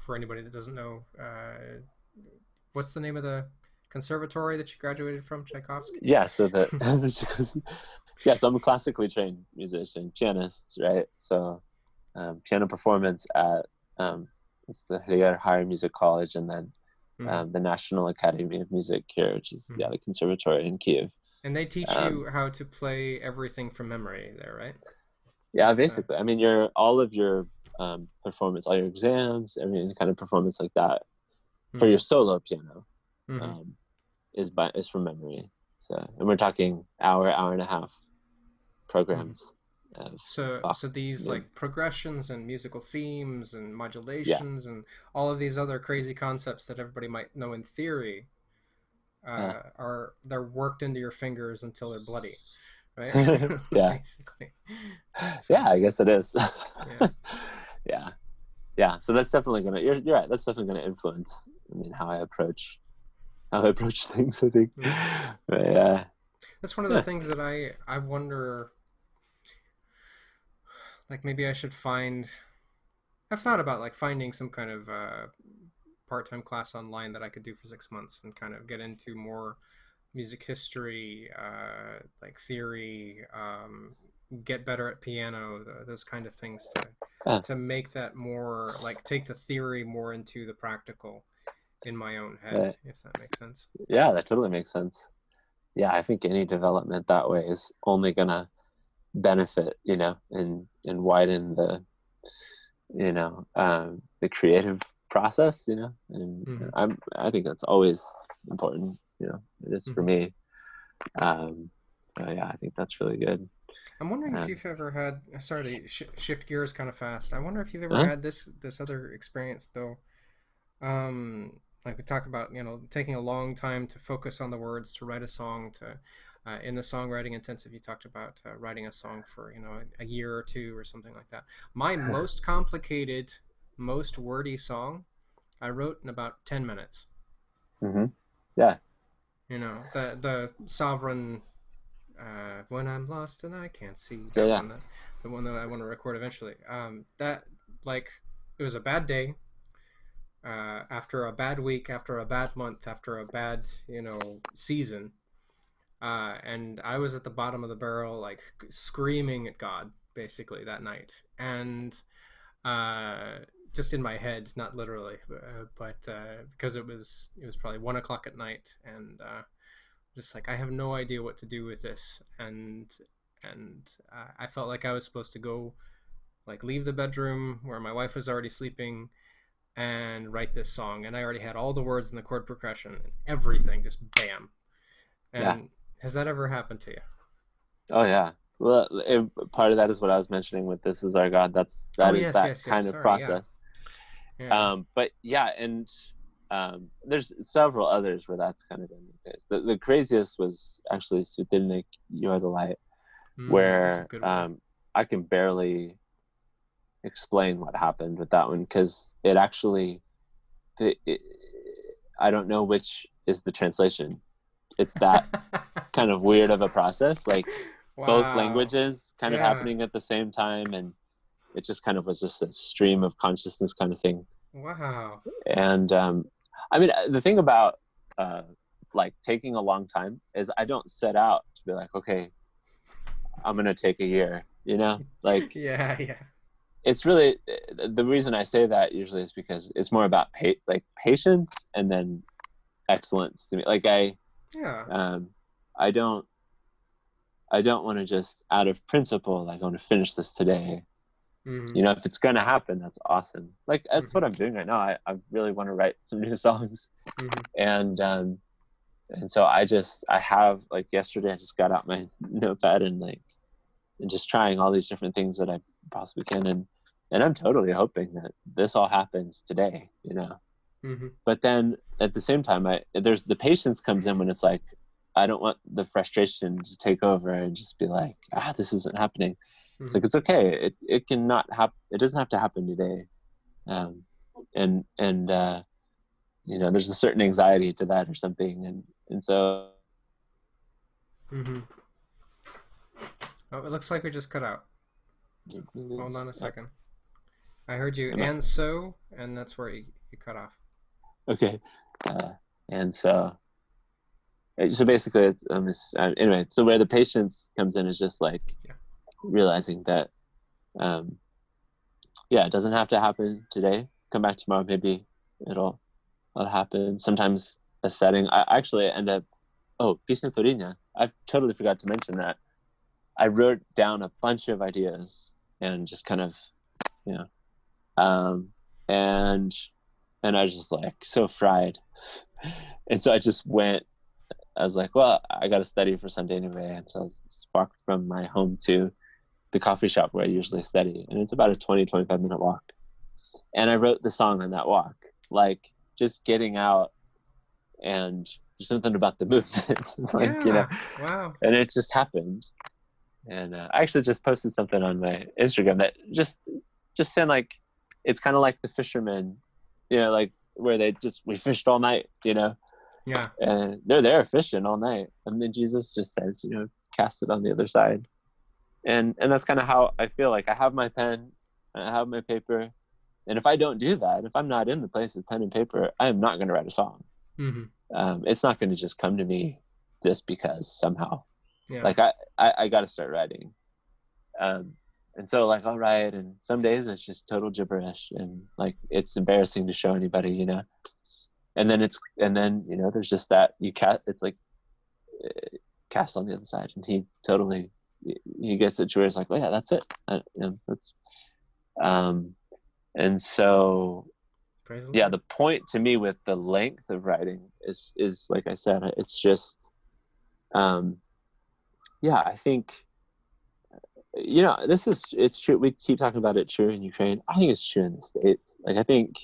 for anybody that doesn't know, what's the name of the conservatory that you graduated from, Tchaikovsky? So I'm a classically trained musician, pianist, right? So piano performance at it's the Higher Music College, and then the National Academy of Music here, which is the conservatory in Kiev. And they teach you how to play everything from memory there, right? Yeah, basically. All of your performance, all your exams, every kind of performance like that for your solo piano is from memory. So, and we're talking hour and a half programs. So these like progressions and musical themes and yeah, modulations and all of these other crazy concepts that everybody might know in theory they're worked into your fingers until they're bloody, right? yeah, Basically. So, yeah. I guess it is. yeah. Yeah, yeah. So that's definitely gonna. You're right. That's definitely gonna influence. I mean, how I approach things. I think. Mm-hmm. But, yeah. That's one of the things that I wonder. Like maybe I should find. I've thought about like finding some kind of part-time class online that I could do for 6 months and kind of get into more music history, like theory, get better at piano, those kind of things to make that more like take the theory more into the practical in my own head, if that makes sense. Yeah, that totally makes sense. Yeah, I think any development that way is only gonna benefit, and widen the, the creative process, and Mm-hmm. I think that's always important, it is for Mm-hmm. me. So yeah, I think that's really good. I'm wondering if Um, you've ever had. Sorry to shift gears kind of fast. I wonder if you've ever uh, had this other experience though. Like we talk about, taking a long time to focus on the words to write a song. To in the songwriting intensive, you talked about writing a song for a year or two or something like that. My most complicated, most wordy song, I wrote in about 10 minutes. mm-hmm. Yeah, The sovereign when I'm lost and I can't see, so that yeah, one, the one that I want to record eventually. That like it was a bad day, after a bad week, after a bad month, after a bad season, and I was at the bottom of the barrel, like screaming at God basically that night, and uh, just in my head, not literally, but because it was probably 1 o'clock at night, and just like I have no idea what to do with this, and I felt like I was supposed to go, like leave the bedroom where my wife was already sleeping and write this song, and I already had all the words and the chord progression and everything, just bam. yeah. And has that ever happened to you? Oh yeah. Well, part of that is what I was mentioning with "This Is Our God." Oh That is yes, that yes, yes. kind of Sorry, yeah, process. yeah. But yeah, and there's several others where that's kind of been the case. The craziest was actually "Sweetenik, You Are the Light," That's a where good one. I can barely explain what happened with that one because it actually, it, I don't know which is the translation. It's that kind of weird of a process, like both Wow. languages kind of Yeah. happening at the same time, and it just kind of was just a stream of consciousness kind of thing. Wow. And I mean, the thing about like taking a long time is I don't set out to be like, okay, I'm gonna take a year, like Yeah, yeah. it's really, the reason I say that usually is because it's more about like patience and then excellence to me. Like Yeah. um I don't I don't want to just out of principle, like I want to finish this today. Mm-hmm. If it's gonna happen, that's awesome. Like that's Mm-hmm. what I'm doing right now. I really want to write some new songs, Mm-hmm. and so I have, like, yesterday I just got out my notepad and just trying all these different things that I possibly can, and I'm totally hoping that this all happens today. Mm-hmm. But then at the same time, there's the patience comes in when it's like I don't want the frustration to take over and just be like, this isn't happening. It's Mm-hmm. like, it's okay. It can not happen. It doesn't have to happen today. Um, and there's a certain anxiety to that or something, and so Mm-hmm. Oh, it looks like we just cut out. Hold on a oh, second. I heard you, am I and so, and that's where you cut off. okay? Uh, and so basically, anyway. So where the patience comes in is just like Yeah. realizing that, um, yeah, it doesn't have to happen today. Come back tomorrow, maybe it'll happen. Sometimes a setting. I actually end up. Oh, Pісня, творіння. I totally forgot to mention that. I wrote down a bunch of ideas and just kind of, you know, um, and I was just like so fried, and so I just went. I was like, well, I got to study for Sunday anyway. And so I walked from my home to the coffee shop where I usually study. And it's about a 25 minute walk. And I wrote the song on that walk, like just getting out, and there's something about the movement, like, Wow. and it just happened. And I actually just posted something on my Instagram that just saying, like, it's kind of like the fishermen, like where we fished all night, Yeah. and they're there fishing all night. And then Jesus just says, cast it on the other side. And that's kind of how I feel. Like I have my pen, I have my paper. And if I don't do that, if I'm not in the place of pen and paper, I am not going to write a song. Mm-hmm. It's not going to just come to me just because somehow. Yeah. Like I got to start writing. And so, like, I'll write, and some days it's just total gibberish, and like it's embarrassing to show anybody, And then there's just that it's like cast on the other side, and he gets it to where it's like, oh yeah, that's it. That's and so yeah, the point to me with the length of writing is like I said, it's just I think it's true. We keep talking about it true in Ukraine. I think it's true in the States. Like I think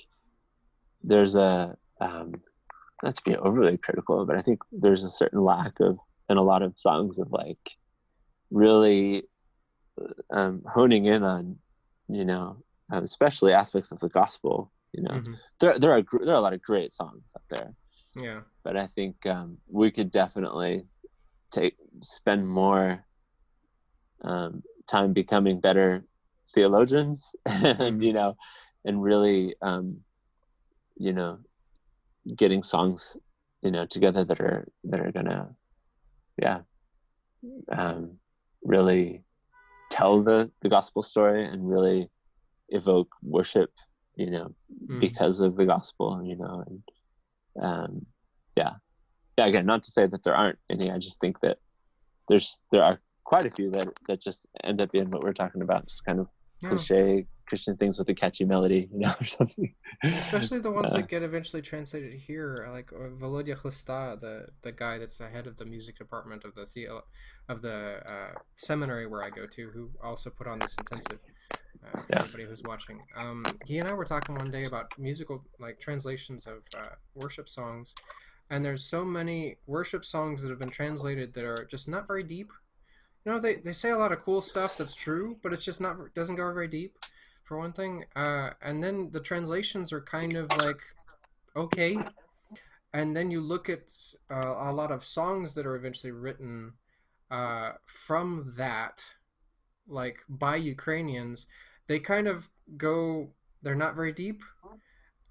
there's a not to be overly critical, but I think there's a certain lack of in a lot of songs of like really honing in on especially aspects of the gospel. Mm-hmm. There are a lot of great songs out there. Yeah, but I think we could definitely spend more time becoming better theologians, and and really getting songs together that are gonna really tell the gospel story and really evoke worship because of the gospel, and again, not to say that there aren't any. I just think that there are quite a few that just end up being what we're talking about, just kind of cliche Christian things with a catchy melody, or something. Especially the ones that get eventually translated here, like Volodya Hlista, the guy that's the head of the music department of the seminary where I go to, who also put on this intensive. For anybody who's watching, he and I were talking one day about musical translations of worship songs, and there's so many worship songs that have been translated that are just not very deep. They say a lot of cool stuff that's true, but it's just doesn't go very deep, for one thing. And then the translations are kind of like okay, and then you look at a lot of songs that are eventually written from that, like by Ukrainians. They kind of they're not very deep,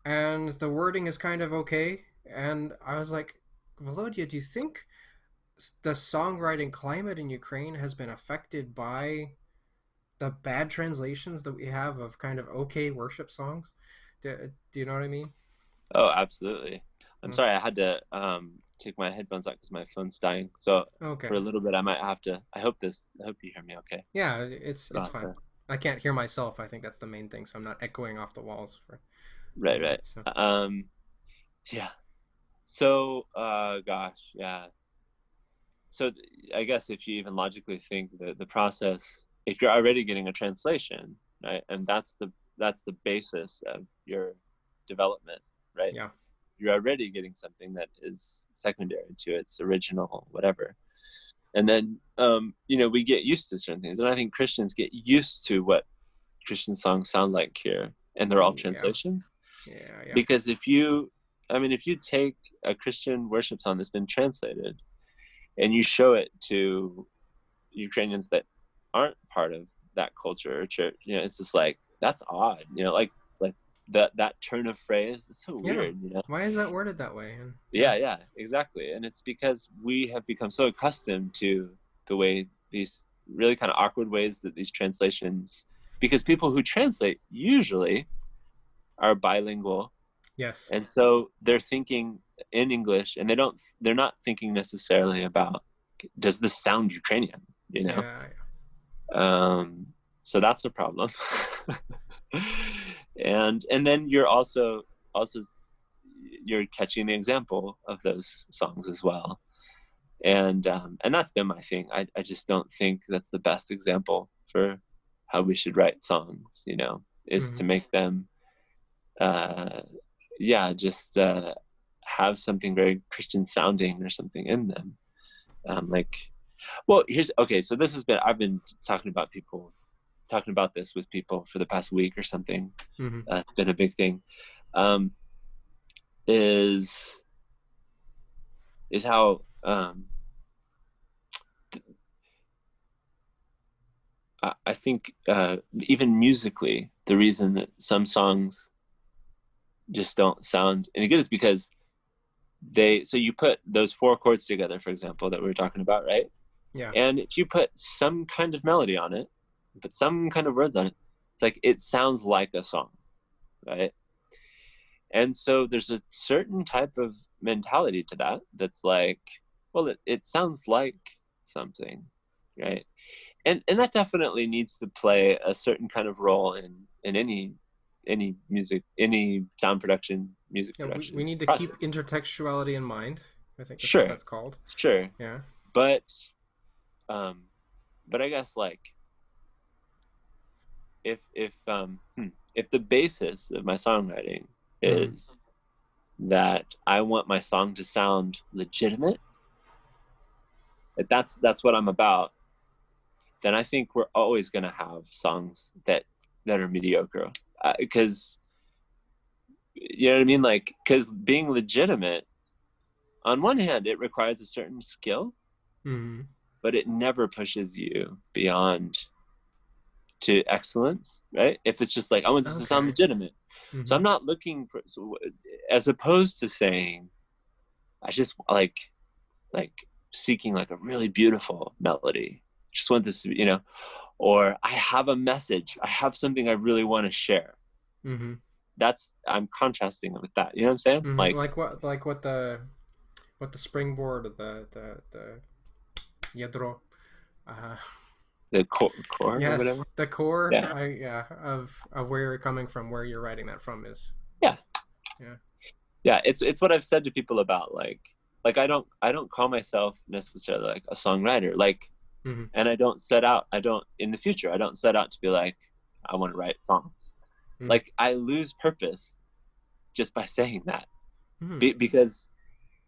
and the wording is kind of okay. And I was like, Volodya, do you think the songwriting climate in Ukraine has been affected by the bad translations that we have of kind of okay worship songs? Do you know what I mean? Oh, absolutely. I'm sorry, I had to take my headphones out because my phone's dying. So for a little bit, I might have to. I hope you hear me okay. Yeah, it's fine. I can't hear myself. I think that's the main thing, so I'm not echoing off the walls. Right. So. Yeah. So, gosh, yeah. So I guess if you even logically think the process, if you're already getting a translation, right, and that's the basis of your development, right? Yeah. You're already getting something that is secondary to its original, whatever. And then, we get used to certain things. And I think Christians get used to what Christian songs sound like here. And they're all translations. Yeah. Because if you take a Christian worship song that's been translated and you show it to Ukrainians that aren't part of that culture or church, it's just like, that's odd. Like that turn of phrase, it's so weird. Why is that worded that way? Yeah, exactly. And it's because we have become so accustomed to the way these really kind of awkward ways that these translations, because people who translate usually are bilingual. Yes. And so they're thinking in English, and they're not thinking necessarily about, does this sound Ukrainian? Yeah. So that's a problem. And then you're also you're catching the example of those songs as well. And that's been my thing. I just don't think that's the best example for how we should write songs, you know, is to make them just have something very Christian sounding or something in them. So this has been, I've been talking about this with people for the past week or something. It's been a big thing. Is how I think even musically, the reason that some songs just don't sound any good is because so you put those 4 chords together, for example, that we were talking about, right? Yeah. And if you put some kind of melody on it, put some kind of words on it, it's like it sounds like a song, right? And so there's a certain type of mentality to that that's like, well, it sounds like something, right? And that definitely needs to play a certain kind of role in any music, any sound production, music production. We need to process. keep intertextuality in mind. I think that's Sure. what that's called. Sure. Yeah. But I guess like if the basis of my songwriting is that I want my song to sound legitimate, that's what I'm about, then I think we're always going to have songs that are mediocre, because you know what I mean? Like, because being legitimate, on one hand, it requires a certain skill, but it never pushes you beyond to excellence, right? If it's just like, I want this to sound legitimate. So I'm not looking for, as opposed to saying, I just like seeking like a really beautiful melody. Just want this to be, you know, or I have a message, I have something I really want to share. I'm contrasting with that. You know what I'm saying? Like what the springboard of the yadro, the core yes, or whatever. The core, yeah. Of where you're coming from, where you're writing that from is. Yeah. It's what I've said to people about like I don't call myself necessarily like a songwriter, like, and I don't in the future, I don't set out to be like, I want to write songs. Like, I lose purpose just by saying that, because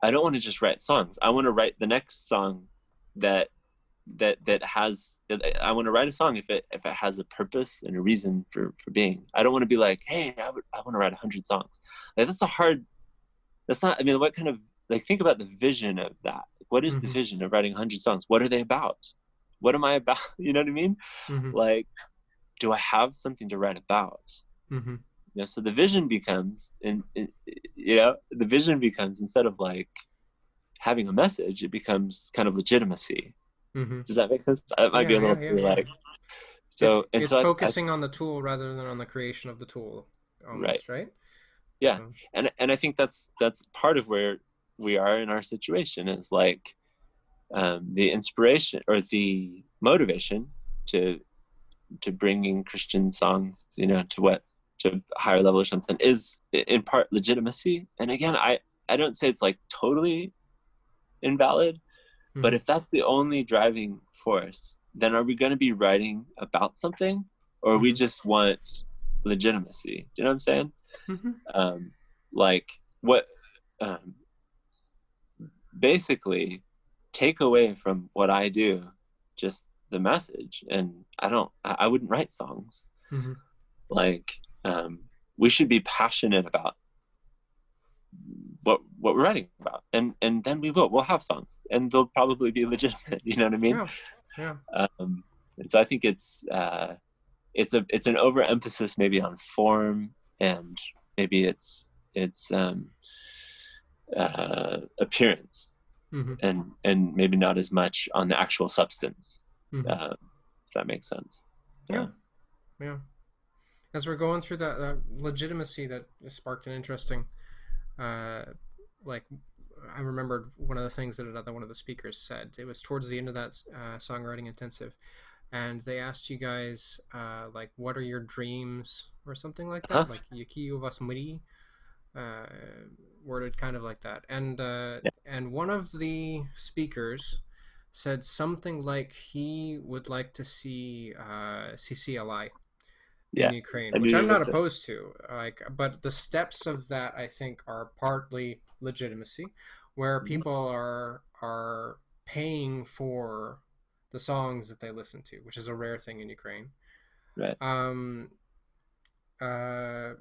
I don't want to just write songs. I want to write the next song that has, I want to write a song if it has a purpose and a reason for being. I don't want to be like, hey, I want to write 100 songs. Like, that's not, I mean, what kind of, like, think about the vision of that. What is the vision of writing 100 songs? What are they about? What am I about? You know what I mean? Like, do I have something to write about? You know, so the vision becomes, the vision becomes, instead of like having a message, it becomes kind of legitimacy. Does that make sense? It might be a little too like. So it's focusing on the tool rather than on the creation of the tool, almost, right? Yeah, so. And I think that's part of where we are in our situation, is like the inspiration or the motivation to bringing Christian songs, you know, to a higher level or something, is in part legitimacy. And again, I don't say it's like totally invalid, but if that's the only driving force, then are we going to be writing about something, or we just want legitimacy? Do you know what I'm saying? Like, what basically take away from what I do just the message, and I wouldn't write songs. Like, we should be passionate about what we're writing about, and then we'll have songs, and they'll probably be legitimate. You know what I mean? Yeah. And so I think it's an overemphasis maybe on form, and maybe it's appearance, and maybe not as much on the actual substance. If that makes sense. Yeah. As we're going through that legitimacy, that sparked an interesting, like, I remembered one of the things that another one of the speakers said. It was towards the end of that songwriting intensive, and they asked you guys, like, what are your dreams or something like that, like Yaki vas muri. uh, worded kind of like that. Yeah. And one of the speakers said something like he would like to see CCLI in Yeah. Ukraine, I which knew you I'm were not gonna say. opposed to. Like, but the steps of that I think are partly legitimacy, where Mhm. people are paying for the songs that they listen to, which is a rare thing in Ukraine. Right. Um,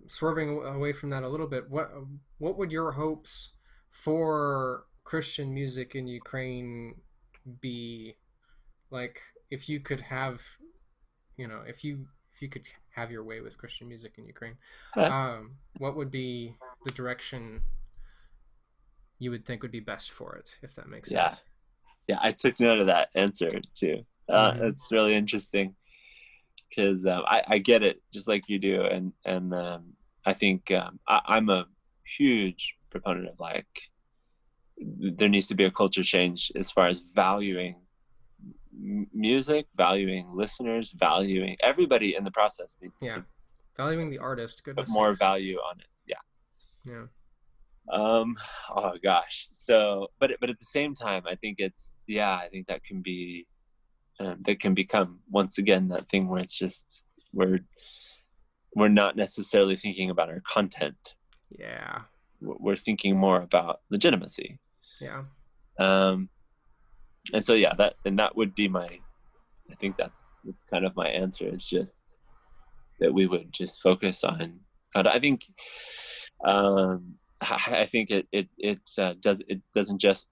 Swerving away from that a little bit, what would your hopes for Christian music in Ukraine be? Like, if you could have, if you could have your way with Christian music in Ukraine, Okay. what would be the direction you would think would be best for it, if that makes Yeah. sense? Yeah. I took note of that answer too. Mm-hmm. It's really interesting because I get it just like you do, and I think I'm a huge proponent of like there needs to be a culture change as far as valuing music, valuing listeners, valuing everybody in the process needs Yeah, to valuing the artist, put goodness more sakes. value on it. Yeah. Yeah. Um, oh gosh. So, but at the same time, I think it's, yeah, I think that can be, that can become once again that thing where it's just we're we're not necessarily thinking about our content. Yeah. We're thinking more about legitimacy. Yeah. Um, and so yeah, that would be my. I think that's kind of my answer. Is just that we would just focus on. I think I think it doesn't just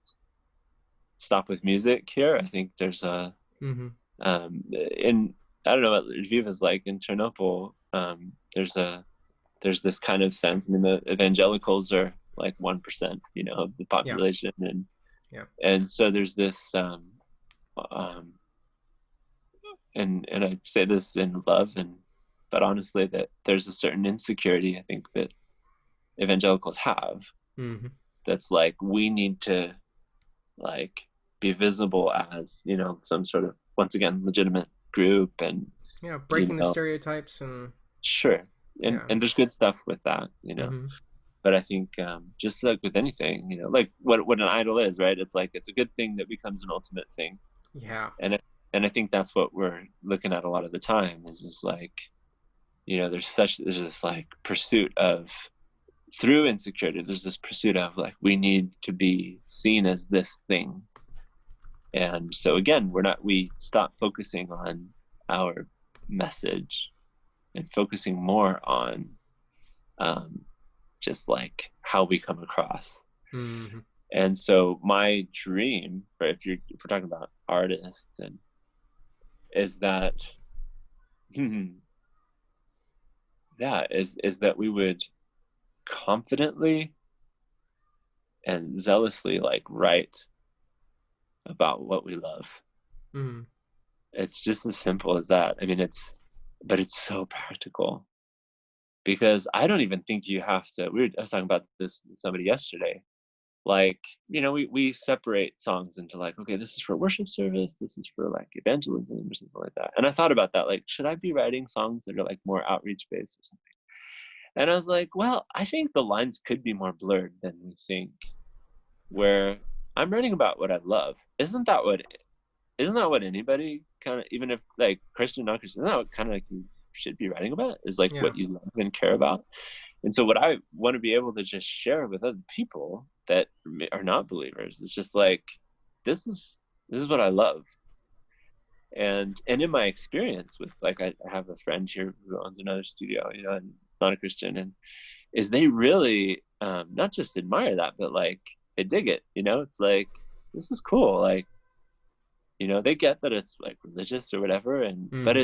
stop with music here. I think there's a Mm-hmm. in I don't know what Lviv is like in Ternopil. There's this kind of sense. I mean, the evangelicals are like 1%, of the Yeah. population, Yeah. and so there's this and I say this in love, but honestly, that there's a certain insecurity I think that evangelicals have. Mm-hmm. That's like we need to like be visible as some sort of once again legitimate group, and Yeah, you breaking the know stereotypes and sure, and yeah. and there's good stuff with that, Mm-hmm. but I think just like with anything, like what an idol is, right? It's like it's a good thing that becomes an ultimate thing, Yeah. and I think that's what we're looking at a lot of the time is just like there's this like pursuit of through insecurity, there's this pursuit of like we need to be seen as this thing. And so again, we stop focusing on our message and focusing more on um, just like how we come across. Mm-hmm. And so my dream, right, if we're talking about artists, and is that yeah, is that we would confidently and zealously like write about what we love. Mm-hmm. It's just as simple as that. I mean, but it's so practical because I don't even think you have to. I was talking about this with somebody yesterday. Like, we separate songs into like, okay, this is for worship service, this is for like evangelism or something like that. And I thought about that, like, should I be writing songs that are like more outreach based or something? And I was like, well, I think the lines could be more blurred than we think. Where I'm writing about what I love. Isn't that what anybody kind of, even if like Christian, not Christian, isn't that what kind of like you should be writing about, is like Yeah. what you love and care about? And so what I want to be able to just share with other people that are not believers is just like, this is what I love. And in my experience with like, I have a friend here who owns another studio, and it's not a Christian, and is they really not just admire that, but like they dig it. It's like, this is cool. Like, they get that it's like religious or whatever, but Mm-hmm.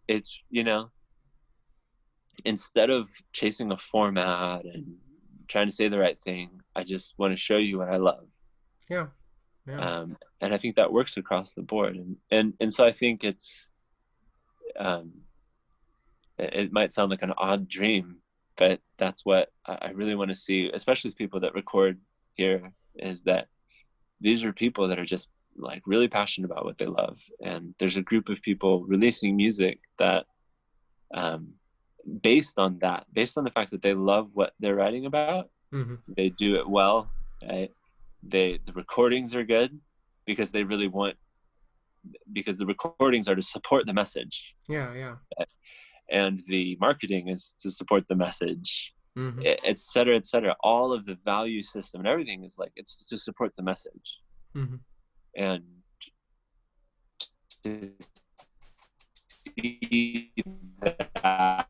it's instead of chasing a format and trying to say the right thing, I just want to show you what I love. Yeah. Yeah. And I think that works across the board, and so I think um, it might sound like an odd dream, but that's what I really want to see, especially with people that record here, is that these are people that are just like really passionate about what they love, and there's a group of people releasing music that based on the fact that they love what they're writing about, They do it well, right? The recordings are good because they really want, because the recordings are to support the message. Yeah. And the marketing is to support the message, Mm-hmm. et cetera, et cetera. All of the value system and everything is like, it's to support the message. Mm-hmm. And to see that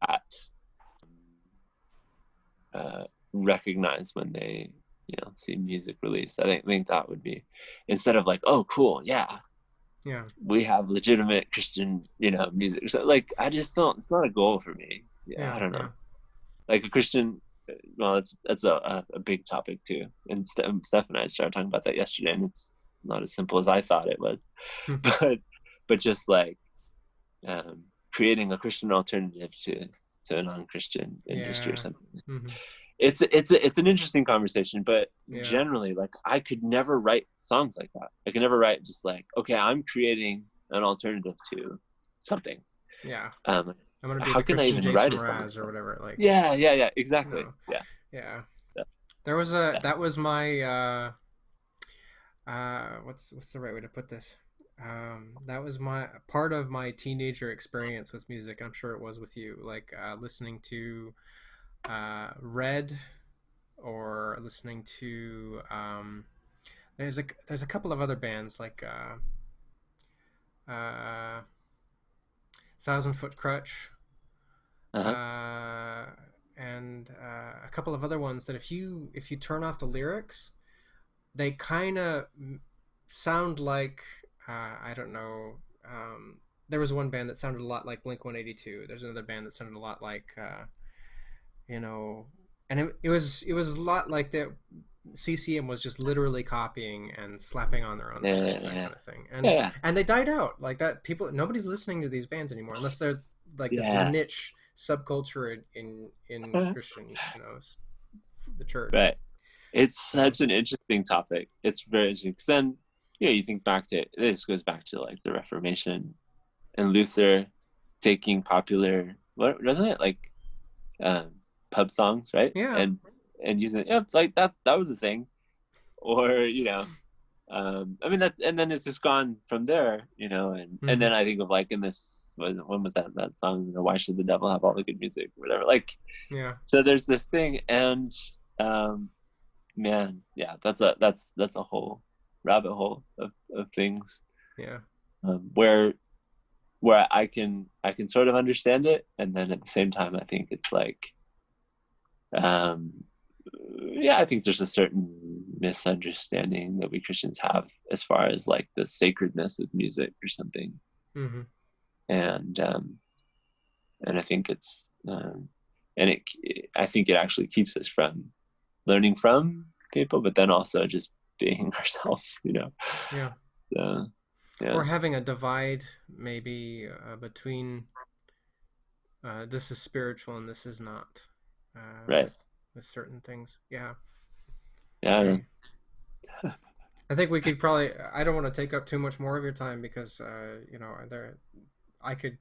recognize when they, see music released. I think that would be, instead of like, oh, cool, yeah, we have legitimate Christian, music. So like, I just don't. It's not a goal for me. I don't know. Like a Christian. Well, that's a big topic too. And Steph and I started talking about that yesterday, and it's not as simple as I thought it was. But just like creating a Christian alternative to a non-Christian industry or something. Mm-hmm. It's an interesting conversation, but generally, like, I could never write songs like that. I could never write just like, okay, I'm creating an alternative to something. Yeah. I'm gonna be how the can Christian I even Jason write a Mraz song? or whatever. Like. Yeah, exactly. No. Yeah. There was that was my what's the right way to put this? That was my part of my teenager experience with music. I'm sure it was with you, like listening to Red, or listening to there's a couple of other bands like Thousand Foot Crutch, and a couple of other ones that if you turn off the lyrics, they kind of sound like I don't know. There was one band that sounded a lot like Blink-182. There's another band that sounded a lot like and it was a lot like that. CCM was just literally copying and slapping on their own lyrics, that kind of thing, and they died out like that. Nobody's listening to these bands anymore unless they're like this niche subculture in Christian, the church. Right. It's such an interesting topic. It's very interesting because then you think back to, this goes back to like the Reformation and Luther taking popular, what wasn't it, like pub songs, right? And using it, like that was a thing. Or I mean, that's, and then it's just gone from there, and then I think of like in this, when was that song, why should the devil have all the good music, or whatever, like, so there's this thing, and man, that's a whole rabbit hole of things, where I can sort of understand it, and then at the same time I think it's like I think there's a certain misunderstanding that we Christians have as far as like the sacredness of music or something. And I think it's I think it actually keeps us from learning from people, but then also just being ourselves, or having a divide maybe between this is spiritual and this is not, right, with certain things. I think we could probably, I don't want to take up too much more of your time because I could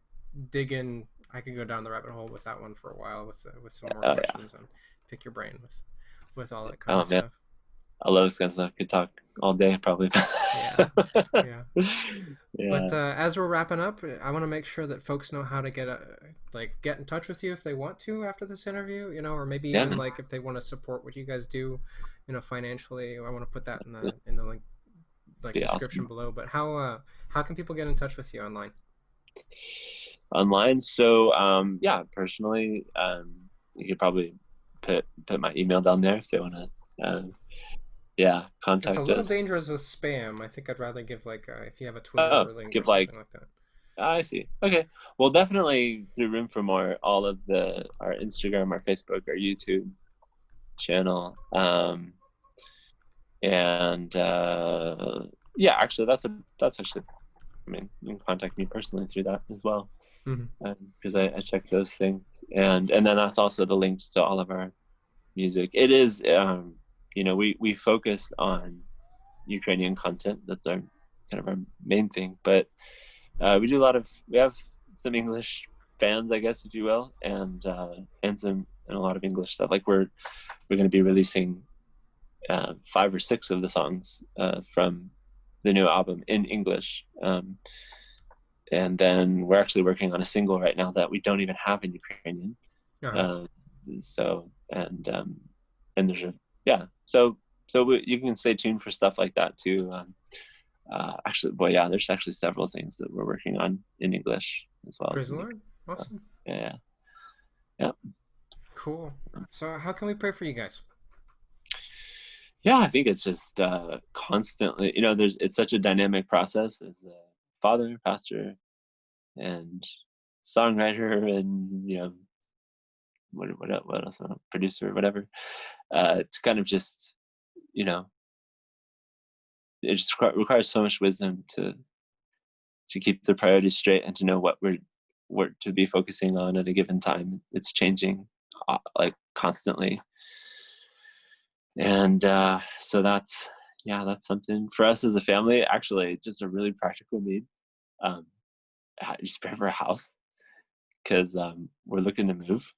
dig in, I could go down the rabbit hole with that one for a while with some more questions and pick your brain with all that kind of stuff. I love this kind of stuff. Could talk all day probably. But as we're wrapping up, I want to make sure that folks know how to get in touch with you if they want to after this interview, or maybe even like if they want to support what you guys do, financially. I want to put that in the link, like description below. But how can people get in touch with you online? So personally, you could probably put my email down there if they want to contact us. It's a little dangerous with spam. I think I'd rather give if you have a Twitter link or something like that. I see. Okay. Well, definitely through Room for More, all of our Instagram, our Facebook, our YouTube channel, and actually that's actually, I mean, you can contact me personally through that as well, because I check those things, and then that's also the links to all of our music. It is we focus on Ukrainian content. That's our kind of our main thing, but we have some English fans, I guess, if you will, and a lot of English stuff. Like we're we're going to be releasing 5 or 6 of the songs from the new album in English. And then we're actually working on a single right now that we don't even have in Ukrainian. So there's you can stay tuned for stuff like that too. There's actually several things that we're working on in English as well. Praise the Lord. Awesome. Yeah. Cool. So how can we pray for you guys? Yeah, I think it's just constantly, it's such a dynamic process as a father, pastor, and songwriter, and what else, producer, whatever. To kind of just, it just requires so much wisdom to keep the priorities straight and to know what we're to be focusing on at a given time. It's changing like constantly. And so that's something for us as a family. Actually, just a really practical need. Just pray for a house, because we're looking to move,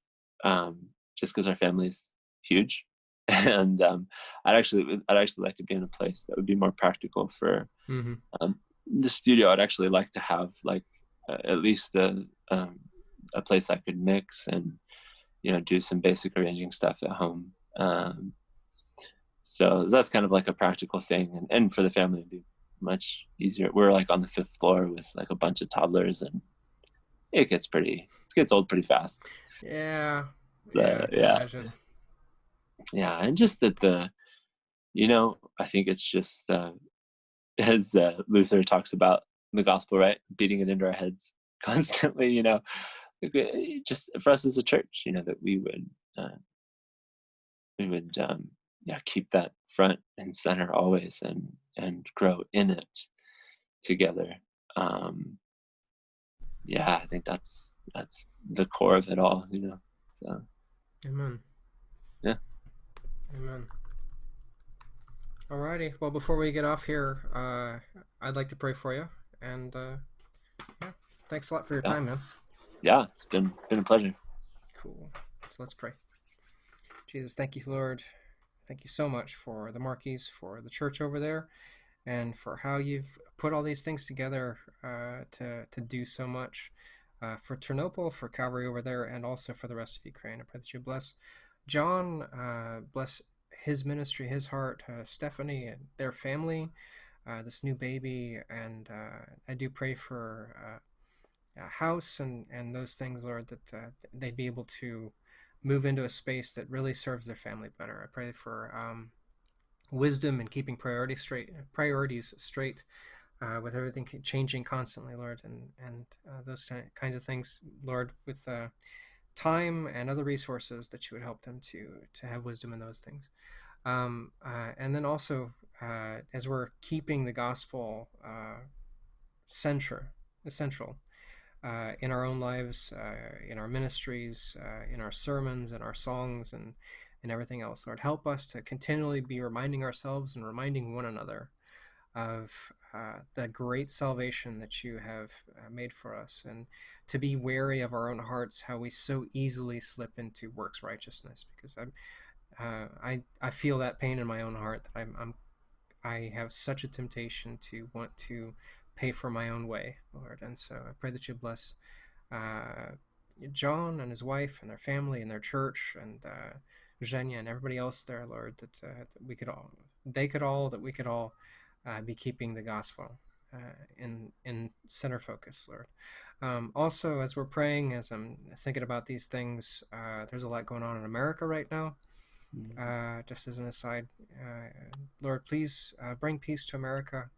just because our family's huge, and I'd actually like to be in a place that would be more practical for the studio. I'd actually like to have like at least a place I could mix and do some basic arranging stuff at home. So that's kind of like a practical thing, and for the family it'd be much easier. We're like on the 5th floor with like a bunch of toddlers, and it gets old pretty fast. Yeah. Imagine. Yeah, and just that I think it's just as Luther talks about the gospel, right? Beating it into our heads constantly. Just for us as a church, that we would keep that front and center always, and grow in it together. I think that's the core of it all, so. Amen. Yeah. Amen. Alrighty. Well, before we get off here, I'd like to pray for you, and thanks a lot for your time, man. Yeah, it's been a pleasure. Cool. So let's pray. Jesus, thank you, Lord. Thank you so much for the Markeys, for the church over there, and for how you've put all these things together to do so much for Ternopil, for Calvary over there, and also for the rest of Ukraine. I pray that you bless Jon, bless his ministry, his heart, Stephanie and their family, this new baby, and I do pray for a house and those things, Lord, that they'd be able to move into a space that really serves their family better. I pray for wisdom and keeping priorities straight with everything changing constantly, Lord, and those kinds of things, Lord, with time and other resources, that you would help them to have wisdom in those things. And then also, as we're keeping the gospel essential in our own lives, in our ministries, in our sermons, and our songs, and everything else, Lord, help us to continually be reminding ourselves and reminding one another of the great salvation that you have made for us, and to be wary of our own hearts, how we so easily slip into works righteousness, because I feel that pain in my own heart, that I have such a temptation to want to pay for my own way, Lord. And so I pray that you bless Jon and his wife and their family and their church, and Zhenya and everybody else there, Lord, that we could all be keeping the gospel in center focus, Lord. Also, as we're praying, as I'm thinking about these things, there's a lot going on in America right now. Just as an aside, Lord, please bring peace to America.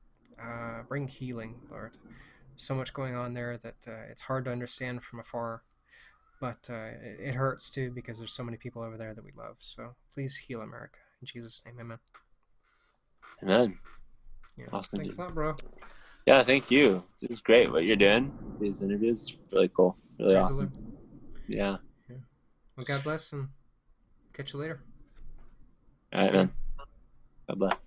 Bring healing, Lord. So much going on there that it's hard to understand from afar, but it hurts too, because there's so many people over there that we love. So please heal America. In Jesus' name, amen. Amen. Yeah. Awesome. Thanks a lot, bro. Yeah, thank you. This is great what you're doing. These interviews, really cool. Really Praise awesome. Yeah. Well, God bless, and catch you later. All right, man. God bless.